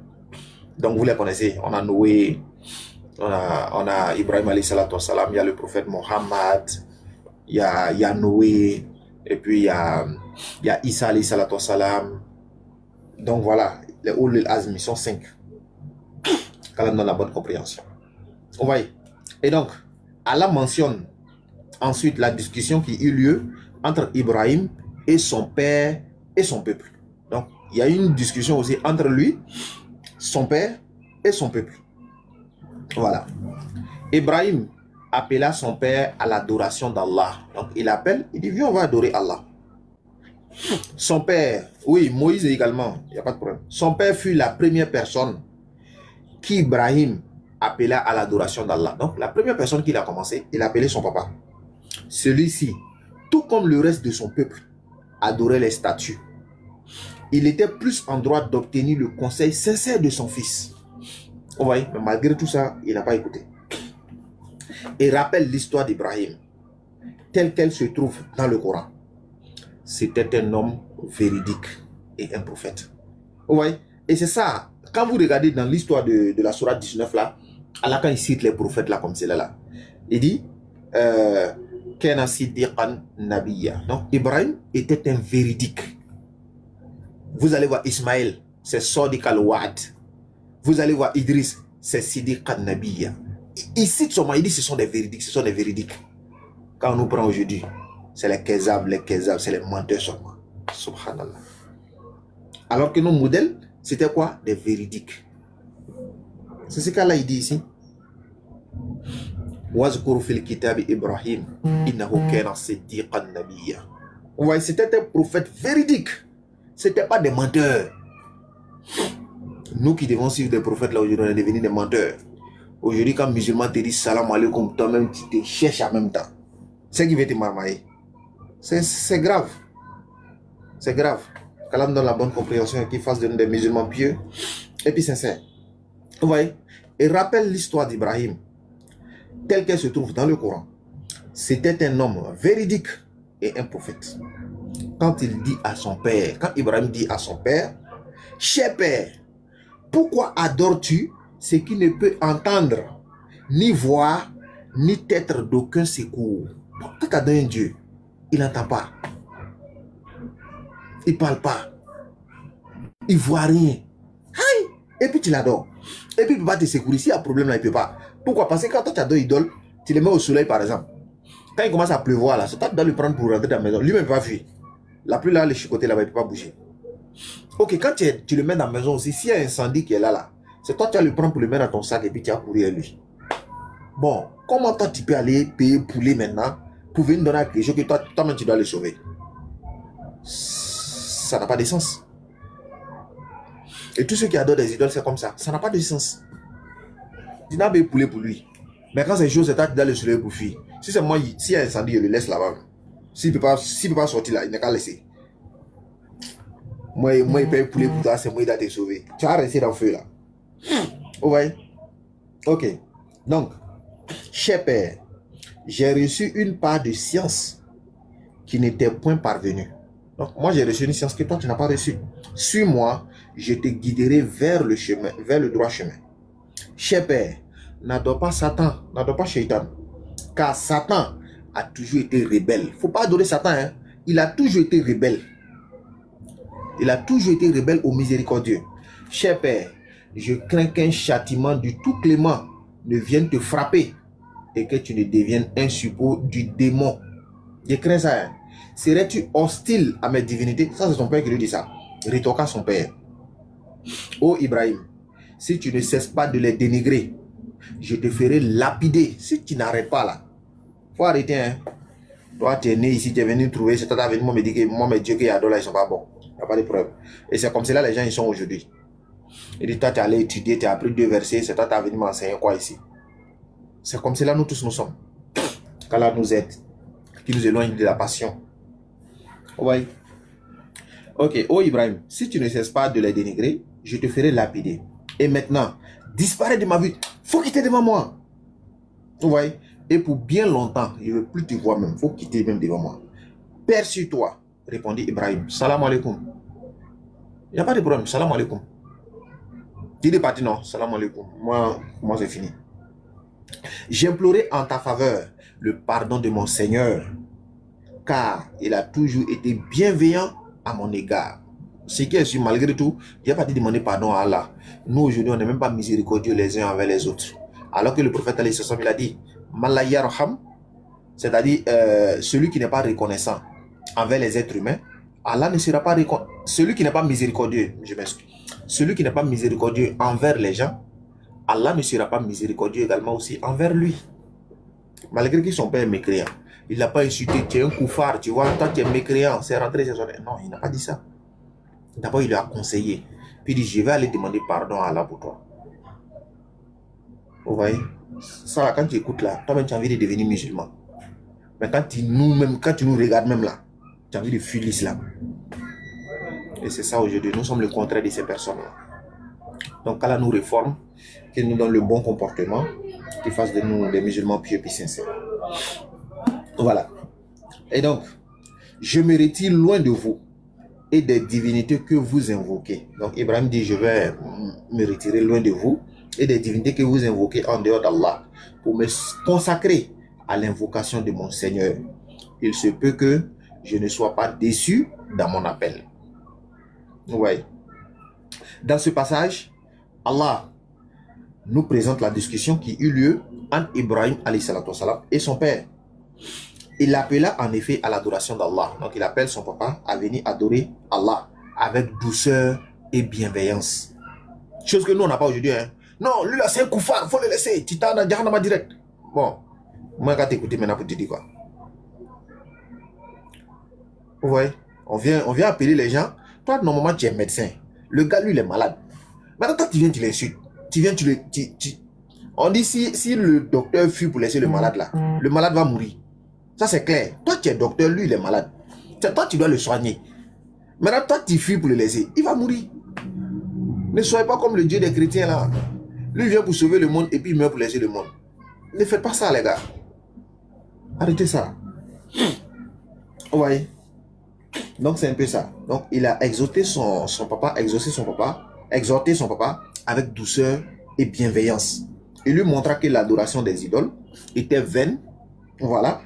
Donc vous les connaissez. On a Noé, on a Ibrahim alayhi salatu wassalam, il y a le prophète Mohammed, il y a Noé, et puis il y a Isa alayhi salatu wassalam. Donc voilà, les Ulul Azm, ils sont 5. Quand on donne la bonne compréhension. Vous voyez. Et donc, Allah mentionne ensuite la discussion qui eut lieu entre Ibrahim et son père et son peuple. Donc, il y a une discussion aussi entre lui, son père et son peuple. Voilà. Ibrahim appela son père à l'adoration d'Allah. Donc, il appelle, il dit, viens, on va adorer Allah. Son père, oui, Moïse également, il n'y a pas de problème. Son père fut la première personne qui Ibrahim appela à l'adoration d'Allah. Donc, la première personne qu'il a commencé, il a appelé son papa. Celui-ci, tout comme le reste de son peuple, adorait les statues. Il était plus en droit d'obtenir le conseil sincère de son fils. Vous voyez, mais malgré tout ça, il n'a pas écouté. Et rappelle l'histoire d'Ibrahim, telle qu'elle se trouve dans le Coran. C'était un homme véridique et un prophète. Vous voyez? Et c'est ça, quand vous regardez dans l'histoire de la sourate 19 là, Allah quand il cite les prophètes là comme c'est là, il dit Kana Siddiqan Nabiyya. Donc Ibrahim était un véridique. Vous allez voir Ismaël, c'est Sadiq al-Wa'd. Vous allez voir Idriss, c'est Siddiqan Nabiyya. Il cite seulement, il dit ce sont des véridiques, ce sont des véridiques. Quand on nous prend aujourd'hui, c'est les kezab, c'est les menteurs seulement. Subhanallah. Alors que nos modèles, c'était quoi? Des véridiques. C'est ce qu'Allah dit ici. Wazkuru fil kitab Ibrahim, innahu kana siddiqan nabiyya. Vous voyez, c'était un prophète véridique. C'était pas des menteurs. Nous qui devons suivre des prophètes là aujourd'hui, on est devenus des menteurs. Aujourd'hui, quand un musulman te dit salam alaikum, toi-même tu te cherches en même temps. C'est qui veut te marmailler. C'est grave. C'est grave. Qu'Allah nous donne la bonne compréhension et qu'il fasse de nous des musulmans pieux et puis sincères. Vous voyez? Et rappelle l'histoire d'Ibrahim telle qu'elle se trouve dans le Coran. C'était un homme véridique et un prophète. Quand il dit à son père, quand Ibrahim dit à son père, cher père, pourquoi adores-tu ce qui ne peut entendre, ni voir, ni être d'aucun secours? Quand tu as donné un Dieu, il n'entend pas. Il ne parle pas. Il ne voit rien. Aïe. Et puis tu l'adores. Et puis il ne peut pas te sécuriser. S'il y a un problème là, il ne peut pas. Pourquoi? Parce que quand toi tu adores idole, tu les mets au soleil par exemple. Quand il commence à pleuvoir là, c'est toi qui dois le prendre pour rentrer dans la maison. Lui-même ne peut pas fuir. La pluie là, les chicotés là-bas, il ne peut pas bouger. Ok, quand tu le mets dans la maison aussi, s'il y a un incendie qui est là, c'est toi qui vas le prendre pour le mettre dans ton sac et puis tu vas courir à lui. Bon, comment toi tu peux aller payer poulet maintenant pour venir donner quelque chose que toi-même tu dois le sauver? Ça n'a pas de sens. Et tous ceux qui adorent des idoles, c'est comme ça. Ça n'a pas de sens. Tu n'as pas poulet pour lui. Mais quand c'est chose, c'est toi qui dois le sauver pour fuir. Si c'est moi, s'il y a un incendie, je le laisse là-bas. S'il ne peut pas sortir là, il n'a qu'à laisser. Moi, il paye poulet pour toi, c'est moi qui dois te sauver. Tu vas rester dans le feu là. Vous voyez? Ok. Donc, cher père, j'ai reçu une part de science qui n'était point parvenue. Donc, moi, j'ai reçu une science que toi, tu n'as pas reçue. Suis-moi, je te guiderai vers le chemin, vers le droit chemin. Cher père, n'adore pas Satan, n'adore pas Shaitan. Car Satan a toujours été rebelle. Il ne faut pas adorer Satan, hein. Il a toujours été rebelle. Il a toujours été rebelle au miséricordieux. Cher père, je crains qu'un châtiment du tout clément ne vienne te frapper et que tu ne deviennes un suppôt du démon. Je crains ça. Hein. Serais-tu hostile à mes divinités? Ça, c'est son père qui lui dit ça. Rétorqua son père. Ô Ibrahim, si tu ne cesses pas de les dénigrer, je te ferai lapider. Si tu n'arrêtes pas là, faut arrêter. Hein. Toi, tu es né ici, tu es venu trouver, c'est toi venu me dire que moi, mes dieux qui adorent là, ils ne sont pas bons. Il n'y a pas de preuve. Et c'est comme cela les gens ils sont aujourd'hui. Et dit, toi, tu es allé étudier, tu as appris 2 versets, c'est toi qui as venu m'enseigner quoi ici. C'est comme cela nous tous nous sommes. Qu'Allah nous aide, qui nous éloigne de la passion. Oui. Ok, oh Ibrahim, si tu ne cesses pas de les dénigrer, je te ferai lapider. Et maintenant, disparaît de ma vue. Faut quitter devant moi. Vous voyez? Et pour bien longtemps, je ne veux plus te voir même. Faut quitter même devant moi. Père sur toi, répondit Ibrahim. Salam alaikum. Il n'y a pas de problème. Salam alaikum. Tu es parti, non? Salam alaikum. Moi c'est fini. J'implorais en ta faveur le pardon de mon Seigneur, car il a toujours été bienveillant à mon égard. Ce qui est sûr, malgré tout, il n'y a pas de demander pardon à Allah. Nous, aujourd'hui, on n'est même pas miséricordieux les uns envers les autres. Alors que le prophète, il a dit, Malayarham, c'est-à-dire celui qui n'est pas reconnaissant envers les êtres humains, Allah ne sera pas reconnaissant. Celui qui n'est pas miséricordieux, je m'excuse, celui qui n'est pas miséricordieux envers les gens, Allah ne sera pas miséricordieux également aussi envers lui. Malgré que son père est mécréant, il n'a pas insulté, tu es un koufar, tu vois, toi tu es mécréant, c'est rentré, c'est sonné. Non, il n'a pas dit ça. D'abord, il lui a conseillé. Puis il dit, je vais aller demander pardon à Allah pour toi. Vous voyez? Ça, quand tu écoutes là, toi-même tu as envie de devenir musulman. Mais quand tu nous regardes même là, tu as envie de fuir l'islam. Et c'est ça aujourd'hui, nous sommes le contraire de ces personnes-là. Donc, qu'Allah nous réforme, qu'il nous donne le bon comportement, qu'il fasse de nous des musulmans pieux et sincères. Voilà. Et donc, je me retire loin de vous et des divinités que vous invoquez. Donc, Ibrahim dit, je vais me retirer loin de vous et des divinités que vous invoquez en dehors d'Allah pour me consacrer à l'invocation de mon Seigneur. Il se peut que je ne sois pas déçu dans mon appel. Vous voyez. Dans ce passage, Allah nous présente la discussion qui eut lieu entre Ibrahim et son père. Il l'appela en effet à l'adoration d'Allah. Donc il appelle son papa à venir adorer Allah avec douceur et bienveillance. Chose que nous on n'a pas aujourd'hui. Hein. Non, lui là c'est un koufar, il faut le laisser. Titan dans Jahannama direct. Bon, moi je vais t'écouter maintenant pour te dire quoi. Vous voyez, on vient appeler les gens. Toi normalement tu es médecin. Le gars lui il est malade. Maintenant toi tu viens tu l'insultes. Tu viens on dit si le docteur fuit pour laisser le malade là, le malade va mourir. Ça c'est clair. Toi tu es docteur, lui il est malade. Toi tu dois le soigner. Maintenant toi tu fuis pour le laisser, il va mourir. Ne soyez pas comme le Dieu des chrétiens là. Lui vient pour sauver le monde et puis il meurt pour laisser le monde. Ne faites pas ça les gars. Arrêtez ça. Vous voyez. Donc c'est un peu ça. Donc il a exhorté son papa avec douceur et bienveillance. Il lui montra que l'adoration des idoles était vaine. Voilà.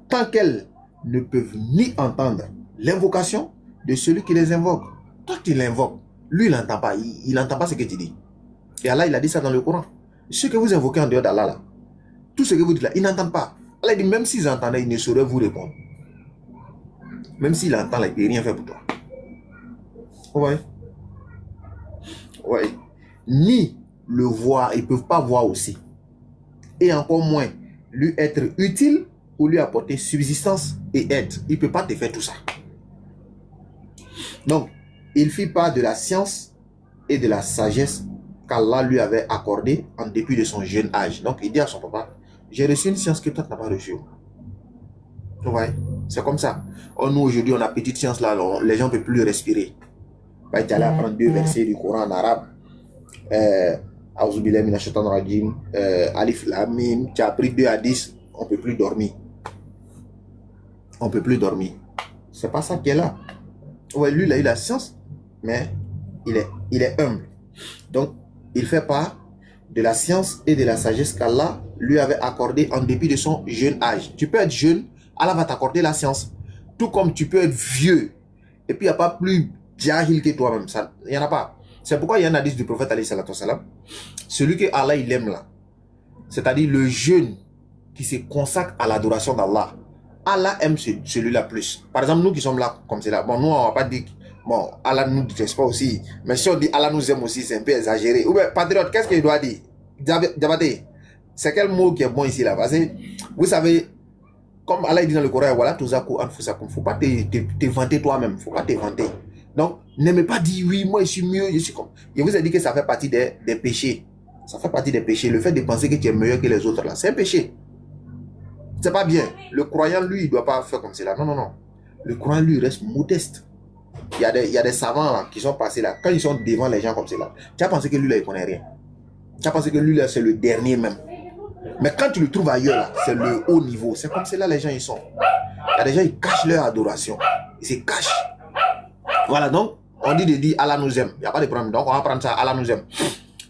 Tant qu'elles ne peuvent ni entendre l'invocation, de celui qui les invoque. Toi, tu l'invoques. Lui, il n'entend pas. Il n'entend pas ce que tu dis. Et Allah, il a dit ça dans le Coran. Ce que vous invoquez en dehors d'Allah, là, tout ce que vous dites là, ils n'entendent pas. Allah dit, même s'ils entendaient, ils ne sauraient vous répondre. Même s'il entend, là, il ne peut rien faire pour toi. Ouais. Ouais. Ni le voir, ils ne peuvent pas voir aussi. Et encore moins, lui être utile ou lui apporter subsistance et aide. Il ne peut pas te faire tout ça. Donc, il ne fit pas de la science et de la sagesse qu'Allah lui avait accordé en dépit de son jeune âge. Donc, il dit à son papa, j'ai reçu une science que toi, tu n'as pas reçue. Vous voyez? C'est comme ça. Nous, aujourd'hui, on a petite science là, alors, les gens ne peuvent plus respirer. Bah, tu allais apprendre 2 versets du Coran en arabe. Alif Lam Mim, tu as appris 2 à 10, on ne peut plus dormir. On ne peut plus dormir. C'est pas ça qui est là. Ouais, lui, il a eu la science, mais il est humble. Donc, il fait part de la science et de la sagesse qu'Allah lui avait accordé en dépit de son jeune âge. Tu peux être jeune, Allah va t'accorder la science. Tout comme tu peux être vieux, et puis il n'y a pas plus jahil que toi-même. Il n'y en a pas. C'est pourquoi il y a un hadith du prophète alayhi salatu wassalam. Celui que Allah il aime là, c'est-à-dire le jeune qui se consacre à l'adoration d'Allah, Allah aime celui-là plus. Par exemple, nous qui sommes là comme cela, bon, nous on va pas dire, bon, Allah nous déteste pas aussi, mais si on dit Allah nous aime aussi, c'est un peu exagéré. Ou bien, patriote, qu'est-ce qu'il doit dire? Diabaté, c'est quel mot qui est bon ici là? Parce que, vous savez, comme Allah dit dans le Coran, voilà, il ne faut pas te vanter toi-même, il ne faut pas te vanter. Donc, n'aimez pas dire oui, moi je suis mieux, je suis comme. Je vous ai dit que ça fait partie des péchés. Ça fait partie des péchés. Le fait de penser que tu es meilleur que les autres là, c'est un péché. C'est pas bien. Le croyant, lui, il ne doit pas faire comme cela. Non, non, non. Le croyant, lui, reste modeste. Il y a des savants là, qui sont passés là. Quand ils sont devant les gens comme cela, tu as pensé que lui là, il ne connaît rien. Tu as pensé que lui là, c'est le dernier même. Mais quand tu le trouves ailleurs là, c'est le haut niveau. C'est comme cela les gens ils sont. Il y a des gens, ils cachent leur adoration. Ils se cachent. Voilà, donc, on dit de dire Allah nous aime. Il n'y a pas de problème. Donc, on va prendre ça, Allah nous aime.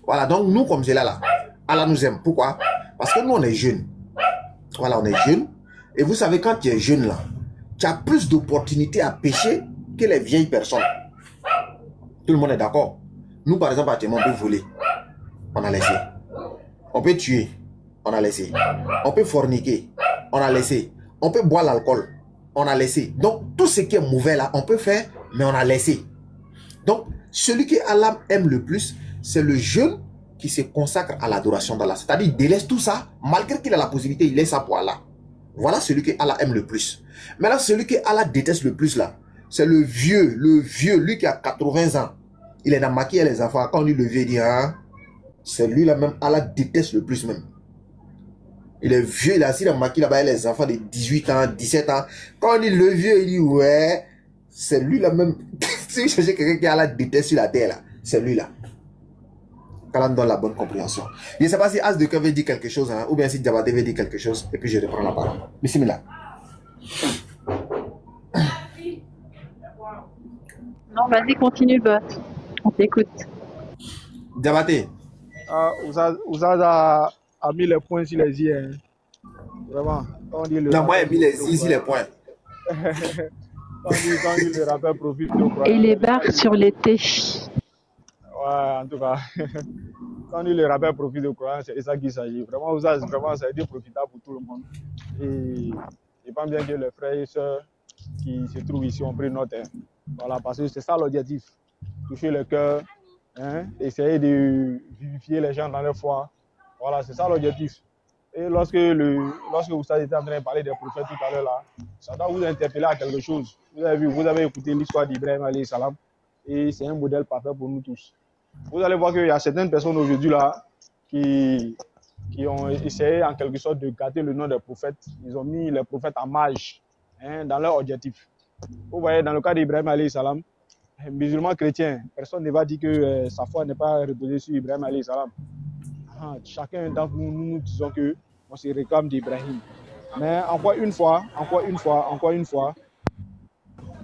Voilà, donc, nous, comme c'est là, Allah nous aime. Pourquoi? Parce que nous, on est jeunes. Voilà, on est jeunes. Et vous savez, quand tu es jeune, là, tu as plus d'opportunités à pécher que les vieilles personnes. Tout le monde est d'accord. Nous, par exemple, actuellement, on peut voler. On a laissé. On peut tuer. On a laissé. On peut forniquer. On a laissé. On peut boire l'alcool. On a laissé. Donc, tout ce qui est mauvais, là, on peut faire, mais on a laissé. Donc, celui que Allah aime le plus, c'est le jeune qui se consacre à l'adoration d'Allah. C'est-à-dire, il délaisse tout ça, malgré qu'il a la possibilité, il laisse ça pour Allah. Voilà celui que Allah aime le plus. Maintenant, celui que Allah déteste le plus, là, c'est le vieux, lui qui a 80 ans. Il est dans maquiller les enfants. Quand on dit le vieux, il dit, hein, c'est lui là même, Allah déteste le plus même. Il est vieux, il est assis dans maquiller là-bas, les enfants de 18 ans, 17 ans. Quand on dit le vieux, il dit, ouais, c'est lui là même. Si vous cherchez quelqu'un qui Allah déteste sur la terre là, c'est lui là. Quand on donne la bonne compréhension. Je ne sais pas si As de Cœur veut dire quelque chose, hein, ou bien si Diabaté veut dire quelque chose, et puis je reprends la parole. Bismillah. Non, vas-y, continue le bot. On t'écoute. Diabaté. Ouzaz a mis les points sur les i. Hein. Vraiment. Quand on dit non, moi, j'ai mis les i sur les points. Quand on dit le rappeur profite de quoi. Et les barres sur les T. Ouais, en tout cas. Quand on dit le rappeur profite de Coran, c'est de ça qu'il s'agit. Vraiment, Ouzaz, vraiment, ça a été profitable pour tout le monde. Et je pense bien que les frères et sœurs qui se trouvent ici ont pris note. Hein. Voilà, parce que c'est ça l'objectif. Toucher le cœur, hein, essayer de vivifier les gens dans leur foi. Voilà, c'est ça l'objectif. Et lorsque vous avez été en train de parler des prophètes tout à l'heure, là, ça doit vous interpeller à quelque chose. Vous avez vu, vous avez écouté l'histoire d'Ibrahim alayhi salam, et c'est un modèle parfait pour nous tous. Vous allez voir qu'il y a certaines personnes aujourd'hui là qui ont essayé en quelque sorte de gâter le nom des prophètes. Ils ont mis les prophètes en marge, hein, dans leur objectif. Vous voyez, dans le cas d'Ibrahim alayhi salam, musulman chrétien, personne ne va dire que sa foi n'est pas reposée sur Ibrahim alayhi salam. Chacun d'entre nous, nous disons que on se réclame d'Ibrahim. Mais encore une fois,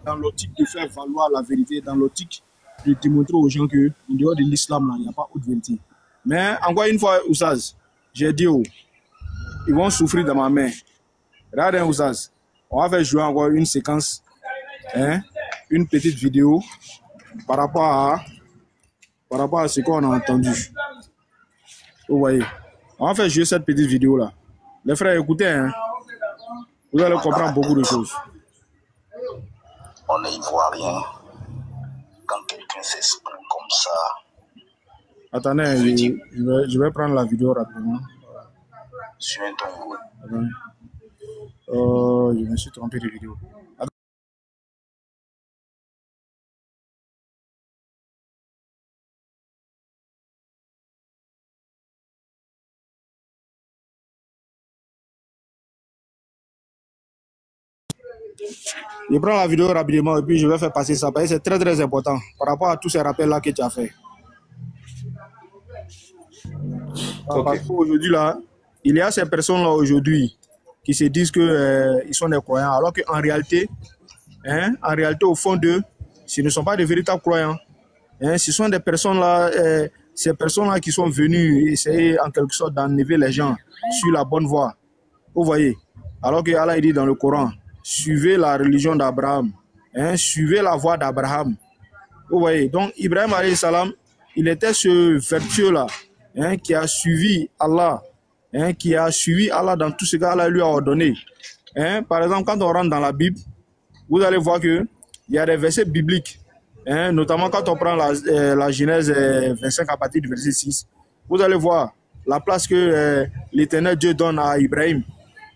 dans l'optique de faire valoir la vérité, dans l'optique de démontrer aux gens que en dehors de l'islam, il n'y a pas autre vérité. Mais encore une fois, Ouzaz, j'ai dit, oh, ils vont souffrir dans ma main. Regardez, Ouzaz, on va faire jouer encore une séquence, hein, une petite vidéo par rapport à ce qu'on a entendu. Vous voyez. On va faire jouer cette petite vidéo-là. Les frères, écoutez, hein. Vous allez comprendre beaucoup de choses. On n'y voit rien. Quand quelqu'un s'exprime comme ça. Attendez, je vais prendre la vidéo rapidement. Sur un ton. Je me suis trompé de vidéo. Je prends la vidéo rapidement et puis je vais faire passer ça parce que c'est très très important par rapport à tous ces rappels-là que tu as fait. Okay. Parce qu'aujourd'hui, là, il y a ces personnes-là aujourd'hui qui se disent qu'ils sont des croyants, alors qu'en réalité, au fond d'eux, ce ne sont pas des véritables croyants. Ce sont des personnes-là, ces personnes-là qui sont venues essayer en quelque sorte d'enlever les gens sur la bonne voie. Vous voyez, alors que Allah dit dans le Coran, suivez la religion d'Abraham, suivez la voie d'Abraham. Vous voyez, donc Ibrahim alayhi salam, il était ce vertueux-là, qui a suivi Allah, qui a suivi Allah dans tout ce qu'Allah lui a ordonné. Par exemple, quand on rentre dans la Bible, vous allez voir qu'il y a des versets bibliques, notamment quand on prend la Genèse 25 à partir du verset 6, vous allez voir la place que l'Éternel Dieu donne à Ibrahim.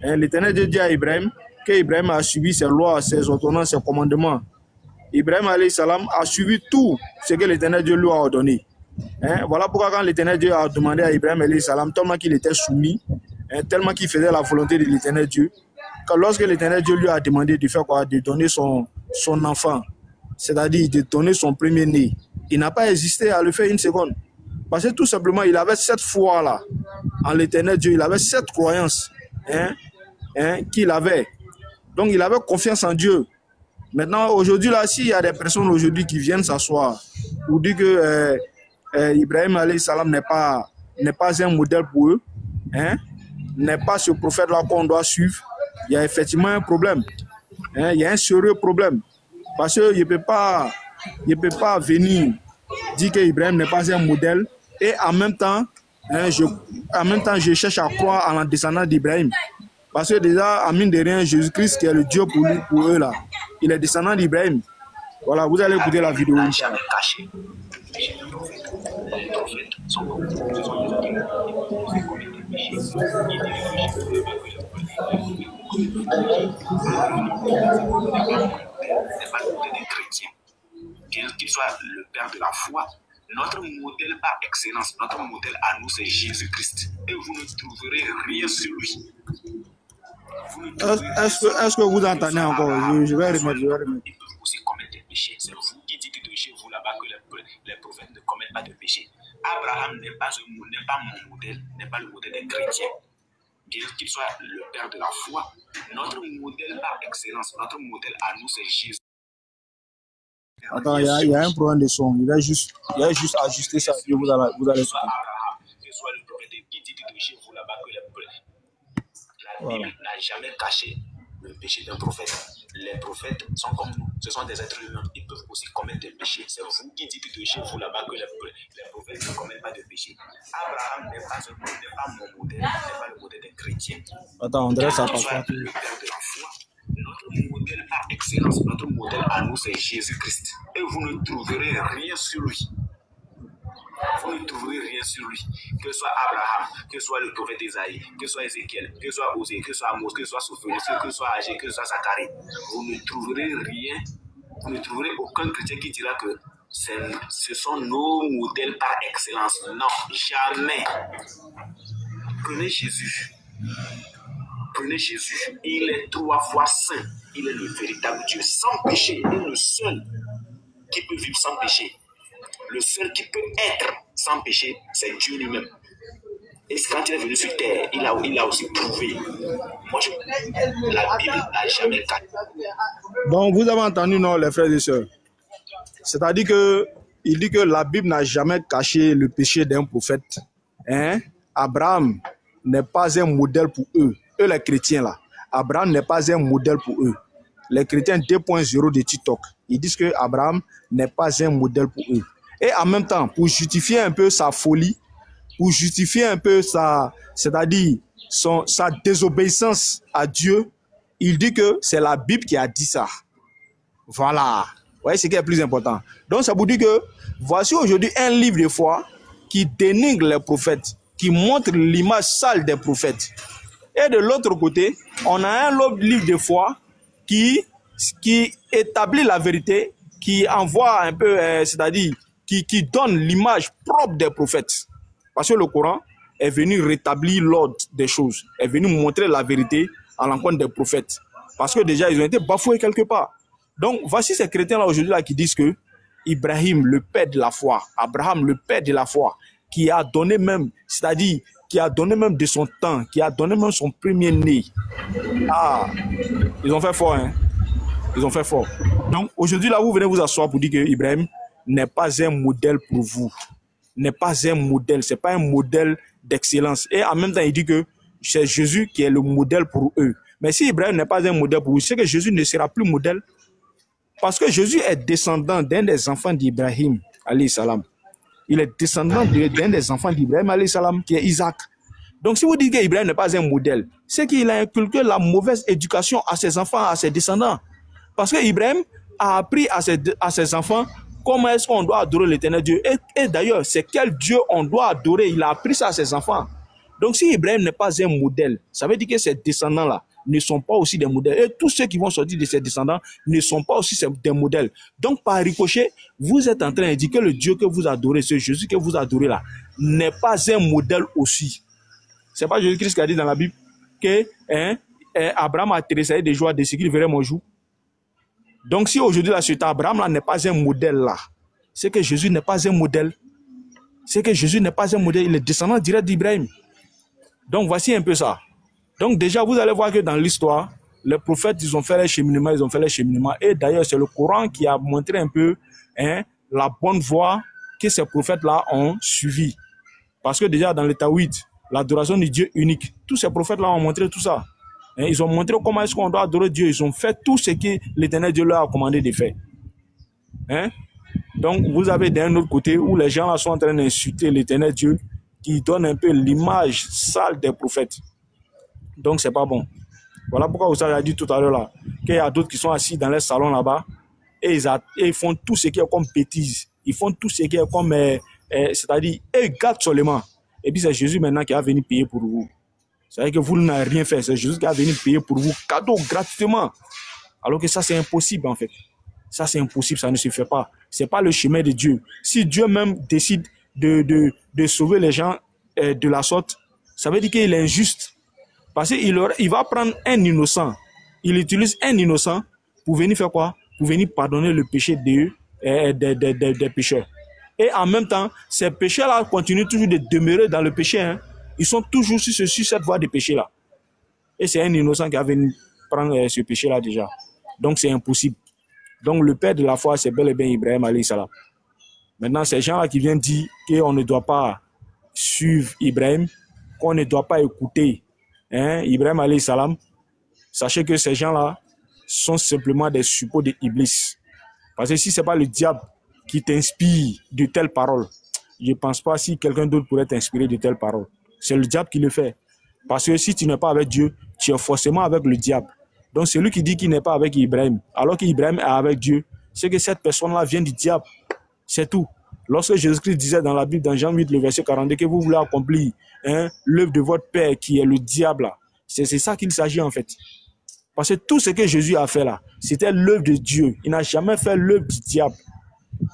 L'Éternel Dieu dit à Ibrahim qu'Ibrahim a suivi ses lois, ses ordonnances, ses commandements. Ibrahim alayhi salam a suivi tout ce que l'Éternel Dieu lui a ordonné. Voilà pourquoi quand l'Éternel Dieu a demandé à Ibrahim alayhi salam, tellement qu'il était soumis, tellement qu'il faisait la volonté de l'Éternel Dieu, que lorsque l'Éternel Dieu lui a demandé de faire quoi, de donner son enfant, c'est-à-dire de donner son premier-né, il n'a pas hésité à le faire une seconde. Parce que tout simplement, il avait cette foi-là en l'Éternel Dieu, il avait cette croyance qu'il avait. Donc, il avait confiance en Dieu. Maintenant, aujourd'hui, là, s'il y a des personnes aujourd'hui qui viennent s'asseoir ou dire que Ibrahim alayhi salam n'est pas un modèle pour eux, n'est pas ce prophète-là qu'on doit suivre, il y a effectivement un problème. Il y a un sérieux problème. Parce qu'il ne peut pas venir dire qu'Ibrahim n'est pas un modèle et en même temps, je cherche à croire en la descendance d'Ibrahim. Parce que déjà, en mine de rien, Jésus-Christ qui est le Dieu pour eux là, il est descendant d'Ibrahim. Voilà, vous allez écouter la vidéo. Bien qu'il soit le père de la foi, notre modèle par excellence, notre modèle à nous, c'est Jésus-Christ. Et vous ne trouverez rien sur lui. Est-ce que vous entendez encore? Je vais remettre. Ils peuvent aussi commettre des péchés. C'est vous qui dites de chez vous là-bas que les prophètes ne commettent pas de péchés. Abraham n'est pas mon modèle, n'est pas le modèle des chrétiens. Bien qu'il soit le père de la foi, notre modèle par excellence, notre modèle à nous, c'est Jésus. Attends, il y a un problème de son. Il va juste ajuster ça. Et vous allez que soit Abraham, que soit le prophète qui dit de chez vous là-bas que la Bible n'a jamais caché le péché d'un prophète. Les prophètes sont comme nous. Ce sont des êtres humains. Ils peuvent aussi commettre des péchés. C'est vous qui dites de chez vous là-bas que les prophètes ne commettent pas de péché. Abraham n'est pas mon modèle, n'est pas le modèle des chrétiens. Attends, André, ça passe pas. Le père de la foi. Notre modèle par excellence, notre modèle à nous, c'est Jésus-Christ. Et vous ne trouverez rien sur lui. Vous ne trouverez rien sur lui. Que ce soit Abraham, que ce soit le prophète Isaïe, que ce soit Ézéchiel, que ce soit Osée, que ce soit Amos, que ce soit Sophonie, que ce soit Agé, que ce soit Zacharie. Vous ne trouverez rien. Vous ne trouverez aucun chrétien qui dira que ce sont nos modèles par excellence. Non, jamais. Prenez Jésus. Prenez Jésus. Il est 3 fois saint. Il est le véritable Dieu sans péché. Il est le seul qui peut vivre sans péché. Le seul qui peut être sans péché, c'est Dieu lui-même. Et quand il est venu sur terre, il a aussi prouvé. La Bible n'a jamais caché. Donc, vous avez entendu, non, les frères et sœurs? C'est-à-dire qu'il dit que la Bible n'a jamais caché le péché d'un prophète. Abraham n'est pas un modèle pour eux. Eux, les chrétiens, là. Abraham n'est pas un modèle pour eux. les chrétiens 2.0 de TikTok. Ils disent que Abraham n'est pas un modèle pour eux. Et en même temps, pour justifier un peu sa folie, pour justifier un peu c'est-à-dire sa désobéissance à Dieu, il dit que c'est la Bible qui a dit ça. Voilà. Vous voyez ce qui est plus important. Donc ça vous dit que voici aujourd'hui un livre de foi qui dénigre les prophètes, qui montre l'image sale des prophètes. Et de l'autre côté, on a un autre livre de foi qui établit la vérité, qui envoie un peu, c'est-à-dire qui donne l'image propre des prophètes. Parce que le Coran est venu rétablir l'ordre des choses, est venu montrer la vérité à l'encontre des prophètes. Parce que déjà, ils ont été bafoués quelque part. Donc, voici ces chrétiens-là aujourd'hui qui disent que Ibrahim, le père de la foi, Abraham, le père de la foi, qui a donné même, c'est-à-dire qui a donné même de son temps, qui a donné même son premier-né. Ah, ils ont fait fort, hein. Ils ont fait fort. Donc, aujourd'hui, là, vous venez vous asseoir pour dire que Ibrahim n'est pas un modèle pour vous. N'est pas un modèle. Ce n'est pas un modèle d'excellence. Et en même temps, il dit que c'est Jésus qui est le modèle pour eux. Mais si Ibrahim n'est pas un modèle pour vous, c'est que Jésus ne sera plus modèle. Parce que Jésus est descendant d'un des enfants d'Ibrahim, alayhi salam. Il est descendant d'un des enfants d'Ibrahim, alayhi salam, qui est Isaac. Donc si vous dites qu'Ibrahim n'est pas un modèle, c'est qu'il a inculqué la mauvaise éducation à ses enfants, à ses descendants. Parce que Ibrahim a appris à ses enfants comment est-ce qu'on doit adorer l'éternel Dieu. Et d'ailleurs, c'est quel Dieu on doit adorer. Il a appris ça à ses enfants. Donc si Ibrahim n'est pas un modèle, ça veut dire que ses descendants-là ne sont pas aussi des modèles. Et tous ceux qui vont sortir de ses descendants ne sont pas aussi des modèles. Donc par ricochet, vous êtes en train de dire que le Dieu que vous adorez, ce Jésus que vous adorez là, n'est pas un modèle aussi. C'est pas Jésus-Christ qui a dit dans la Bible que Abraham a tressaillé de joie de ce qu'il verrait mon jour. Donc si aujourd'hui là, cet Abraham là n'est pas un modèle là, c'est que Jésus n'est pas un modèle. C'est que Jésus n'est pas un modèle, il est descendant direct d'Ibrahim. Donc voici un peu ça. Donc déjà, vous allez voir que dans l'histoire, les prophètes, ils ont fait les cheminements, Et d'ailleurs, c'est le Coran qui a montré un peu la bonne voie que ces prophètes-là ont suivi. Parce que déjà, dans le Tawhid, l'adoration du Dieu unique, tous ces prophètes-là ont montré tout ça. Ils ont montré comment est-ce qu'on doit adorer Dieu. Ils ont fait tout ce que l'Éternel Dieu leur a commandé de faire. Donc, vous avez d'un autre côté où les gens là sont en train d'insulter l'Éternel Dieu, qui donne un peu l'image sale des prophètes. Donc, c'est pas bon. Voilà pourquoi vous avez dit tout à l'heure là, qu'il y a d'autres qui sont assis dans les salons là-bas et ils font tout ce qui est comme bêtise. Ils font tout ce qui est comme, c'est-à-dire, ils gâtent seulement. Et puis, c'est Jésus maintenant qui a venu payer pour vous. C'est-à-dire que vous n'avez rien fait. C'est Jésus qui a venu payer pour vous, cadeau, gratuitement. Alors que ça, c'est impossible en fait. Ça, c'est impossible, ça ne se fait pas. C'est pas le chemin de Dieu. Si Dieu même décide de sauver les gens de la sorte, ça veut dire qu'il est injuste. Parce qu'il va prendre un innocent. Il utilise un innocent pour venir faire quoi? Pour venir pardonner le péché des pécheurs. Et en même temps, ces pécheurs-là continuent toujours de demeurer dans le péché. Hein. Ils sont toujours sur cette voie de péché-là. Et c'est un innocent qui a venu prendre ce péché-là déjà. Donc c'est impossible. Donc le père de la foi, c'est bel et bien Ibrahim alayhi salam. Maintenant, ces gens-là qui viennent dire qu'on ne doit pas suivre Ibrahim, qu'on ne doit pas écouter Ibrahim alayhi salam, sachez que ces gens-là sont simplement des suppôts de Iblis. Parce que si ce n'est pas le diable qui t'inspire de telles paroles, je ne pense pas si quelqu'un d'autre pourrait t'inspirer de telles paroles. C'est le diable qui le fait. Parce que si tu n'es pas avec Dieu, tu es forcément avec le diable. Donc celui qui dit qu'il n'est pas avec Ibrahim, alors qu'Ibrahim est avec Dieu, c'est que cette personne-là vient du diable. C'est tout. Lorsque Jésus-Christ disait dans la Bible, dans Jean 8, le verset 42, que vous voulez accomplir l'œuvre de votre Père qui est le diable, c'est ça qu'il s'agit en fait. Parce que tout ce que Jésus a fait là, c'était l'œuvre de Dieu. Il n'a jamais fait l'œuvre du diable.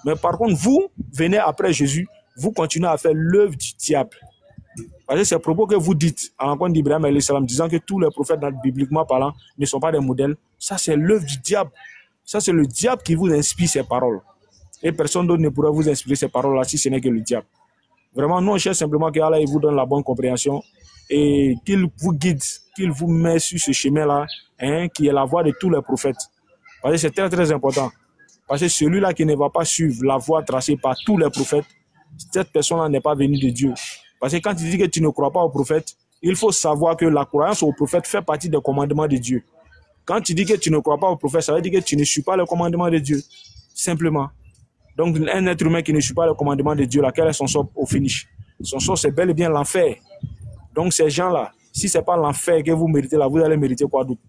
Mais par contre, vous venez après Jésus, vous continuez à faire l'œuvre du diable. Parce que ces propos que vous dites à l'encontre d'Ibrahim alayhi salam, disant que tous les prophètes, bibliquement parlant, ne sont pas des modèles, ça c'est l'œuvre du diable. Ça c'est le diable qui vous inspire ces paroles. Et personne d'autre ne pourra vous inspirer ces paroles-là si ce n'est que le diable. Vraiment, nous on cherche simplement que Allah vous donne la bonne compréhension et qu'il vous guide, qu'il vous met sur ce chemin-là, qui est la voie de tous les prophètes. Parce que c'est très très important. Parce que celui-là qui ne va pas suivre la voie tracée par tous les prophètes, cette personne-là n'est pas venue de Dieu. Parce que quand tu dis que tu ne crois pas aux prophètes, il faut savoir que la croyance aux prophètes fait partie des commandements de Dieu. Quand tu dis que tu ne crois pas au prophète, ça veut dire que tu ne suis pas le commandement de Dieu. Simplement. Donc, un être humain qui ne suit pas le commandement de Dieu, laquelle est son sort au finish? Son sort, c'est bel et bien l'enfer. Donc, ces gens-là, si ce n'est pas l'enfer que vous méritez, là, vous allez mériter quoi d'autre?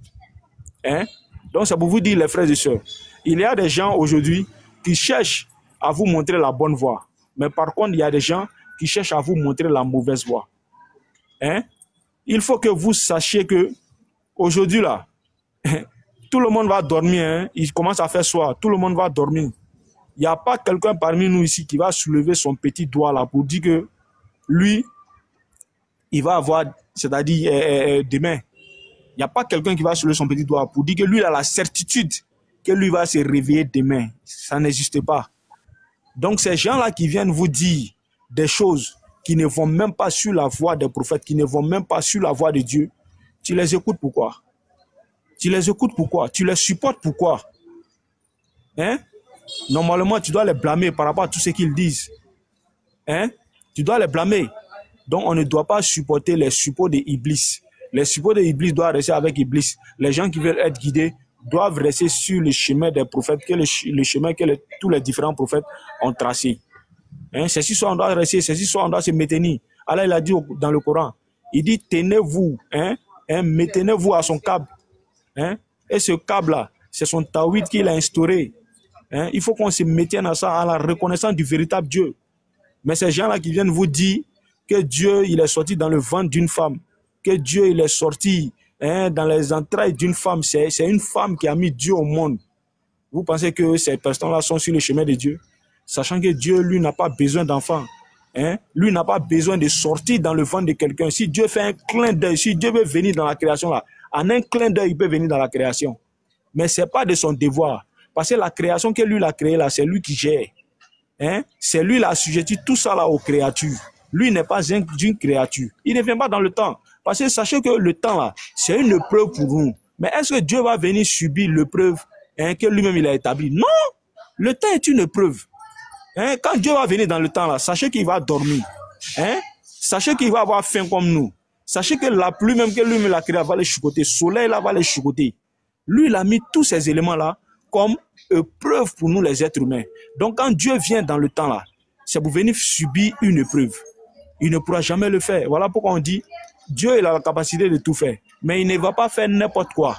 Hein? Donc, c'est pour vous dire, les frères et sœurs, il y a des gens aujourd'hui qui cherchent à vous montrer la bonne voie. Mais par contre, il y a des gens qui cherchent à vous montrer la mauvaise voie. Hein? Il faut que vous sachiez que aujourd'hui, là, tout le monde va dormir. Hein? Il commence à faire soir. Tout le monde va dormir. Il n'y a pas quelqu'un parmi nous ici qui va soulever son petit doigt là pour dire que lui, il va avoir, c'est-à-dire demain. Il n'y a pas quelqu'un qui va soulever son petit doigt pour dire que lui, il a la certitude que lui va se réveiller demain. Ça n'existe pas. Donc, ces gens-là qui viennent vous dire des choses qui ne vont même pas sur la voie des prophètes, qui ne vont même pas sur la voie de Dieu, tu les écoutes pourquoi? Tu les écoutes pourquoi? Tu les supportes pourquoi? Hein? Normalement, tu dois les blâmer par rapport à tout ce qu'ils disent. Hein? Tu dois les blâmer. Donc, on ne doit pas supporter les supports de Iblis. Les supports de Iblis doivent rester avec Iblis. Les gens qui veulent être guidés doivent rester sur le chemin des prophètes, le chemin que tous les différents prophètes ont tracé. Hein? C'est si soit on doit rester, c'est si soit on doit se maintenir. Allah, il a dit dans le Coran, il dit, tenez-vous, hein? Maintenez-vous à son câble. Hein? Et ce câble-là, c'est son tawhid qu'il a instauré. Hein? Il faut qu'on se maintienne à ça, à la reconnaissance du véritable Dieu. Mais ces gens-là qui viennent vous dire que Dieu, il est sorti dans le ventre d'une femme, que Dieu, il est sorti dans les entrailles d'une femme, c'est une femme qui a mis Dieu au monde. Vous pensez que ces personnes-là sont sur le chemin de Dieu? Sachant que Dieu, lui, n'a pas besoin d'enfants. Hein? Lui n'a pas besoin de sortir dans le ventre de quelqu'un. Si Dieu fait un clin d'œil, si Dieu veut venir dans la création, là, en un clin d'œil, il peut venir dans la création. Mais ce n'est pas de son devoir. Parce que la création que lui a créée, là, c'est lui qui gère. Hein? C'est lui qui a assujetti tout ça là aux créatures. Lui n'est pas une créature. Il ne vient pas dans le temps. Parce que sachez que le temps là, c'est une preuve pour nous. Mais est-ce que Dieu va venir subir l'épreuve que lui-même il a établie? Non! Le temps est une preuve. Hein? Quand Dieu va venir dans le temps là, sachez qu'il va dormir. Hein? Sachez qu'il va avoir faim comme nous. Sachez que la pluie même que lui-même l'a créée va les chicoter. Le soleil là va les chicoter. Lui, il a mis tous ces éléments là comme preuve pour nous les êtres humains. Donc quand Dieu vient dans le temps là, c'est pour venir subir une épreuve. Il ne pourra jamais le faire. Voilà pourquoi on dit, Dieu il a la capacité de tout faire. Mais il ne va pas faire n'importe quoi.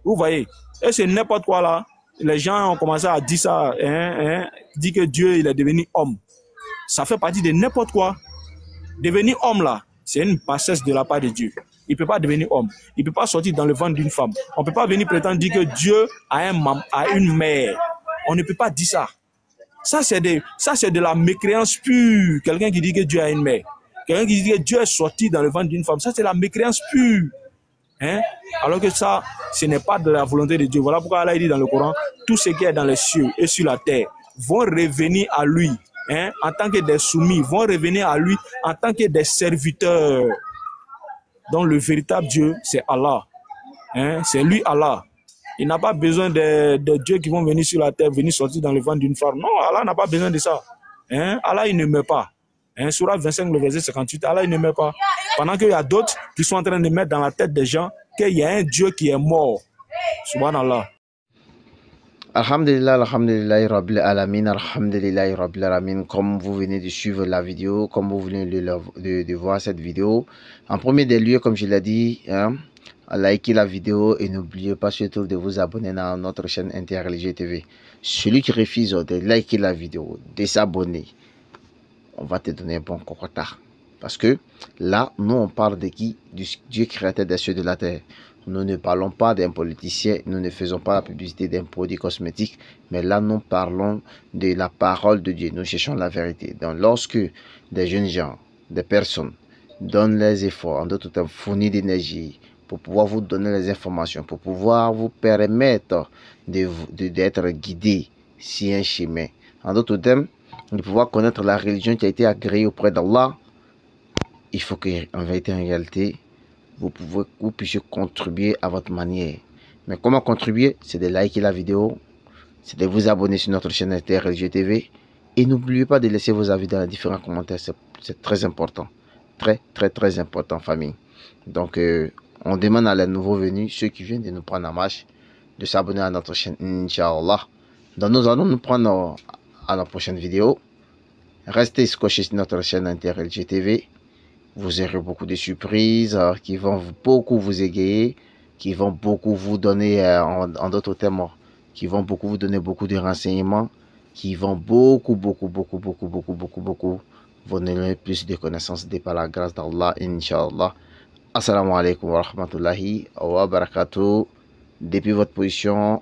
Vous voyez? Et c'est n'importe quoi là. Les gens ont commencé à dire ça, dire que Dieu il est devenu homme. Ça fait partie de n'importe quoi. Devenir homme là, c'est une bassesse de la part de Dieu. Il ne peut pas devenir homme. Il ne peut pas sortir dans le ventre d'une femme. On ne peut pas venir prétendre dire que Dieu a une mère. On ne peut pas dire ça. Ça, c'est de la mécréance pure. Quelqu'un qui dit que Dieu a une mère. Quelqu'un qui dit que Dieu est sorti dans le ventre d'une femme. Ça, c'est la mécréance pure. Hein? Alors que ça, ce n'est pas de la volonté de Dieu. Voilà pourquoi Allah dit dans le Coran, tout ce qui est dans les cieux et sur la terre vont revenir à lui. Hein? En tant que des soumis, vont revenir à lui en tant que des serviteurs. Donc le véritable Dieu, c'est Allah. Hein? C'est lui Allah. Il n'a pas besoin de dieux qui vont venir sur la terre, venir sortir dans le ventre d'une femme. Non, Allah n'a pas besoin de ça. Hein? Allah, il ne meurt pas. Hein? Surah 25, le verset 58, Allah, il ne meurt pas. Pendant qu'il y a d'autres qui sont en train de mettre dans la tête des gens qu'il y a un Dieu qui est mort. Subhanallah. Alhamdulillah, alhamdulillah, rabbil alamin, alhamdulillah, rabbil alamin. Comme vous venez de suivre la vidéo, comme vous venez de voir cette vidéo, en premier des lieux, comme je l'ai dit, hein, likez la vidéo et n'oubliez pas surtout de vous abonner à notre chaîne Interreligieux TV. Celui qui refuse de liker la vidéo, de s'abonner, on va te donner un bon cocotard. Parce que là, nous on parle de qui? Du Dieu créateur des cieux et de la terre. Nous ne parlons pas d'un politicien, nous ne faisons pas la publicité d'un produit cosmétique, mais là nous parlons de la parole de Dieu, nous cherchons la vérité. Donc lorsque des jeunes gens, des personnes donnent les efforts, en d'autres termes fournissent d'énergie pour pouvoir vous donner les informations, pour pouvoir vous permettre d'être guidé sur un chemin, en d'autres termes, de pouvoir connaître la religion qui a été agréée auprès d'Allah, il faut qu'en vérité, en réalité, vous puissiez contribuer à votre manière. Mais comment contribuer? C'est de liker la vidéo, c'est de vous abonner sur notre chaîne Interreligieux TV et n'oubliez pas de laisser vos avis dans les différents commentaires, c'est très important. Très important, famille. Donc, on demande à les nouveaux venus, ceux qui viennent de nous prendre en marche, de s'abonner à notre chaîne, Inch'Allah. Donc nous allons nous prendre à la prochaine vidéo. Restez scotchés sur notre chaîne InterLGTV. Vous aurez beaucoup de surprises qui vont beaucoup vous égayer, qui vont beaucoup vous donner, en d'autres termes, qui vont beaucoup vous donner beaucoup de renseignements, qui vont beaucoup vous donner plus de connaissances par la grâce d'Allah, Inch'Allah. Assalamu alaikum wa rahmatullahi wa barakatuh. Depuis votre position,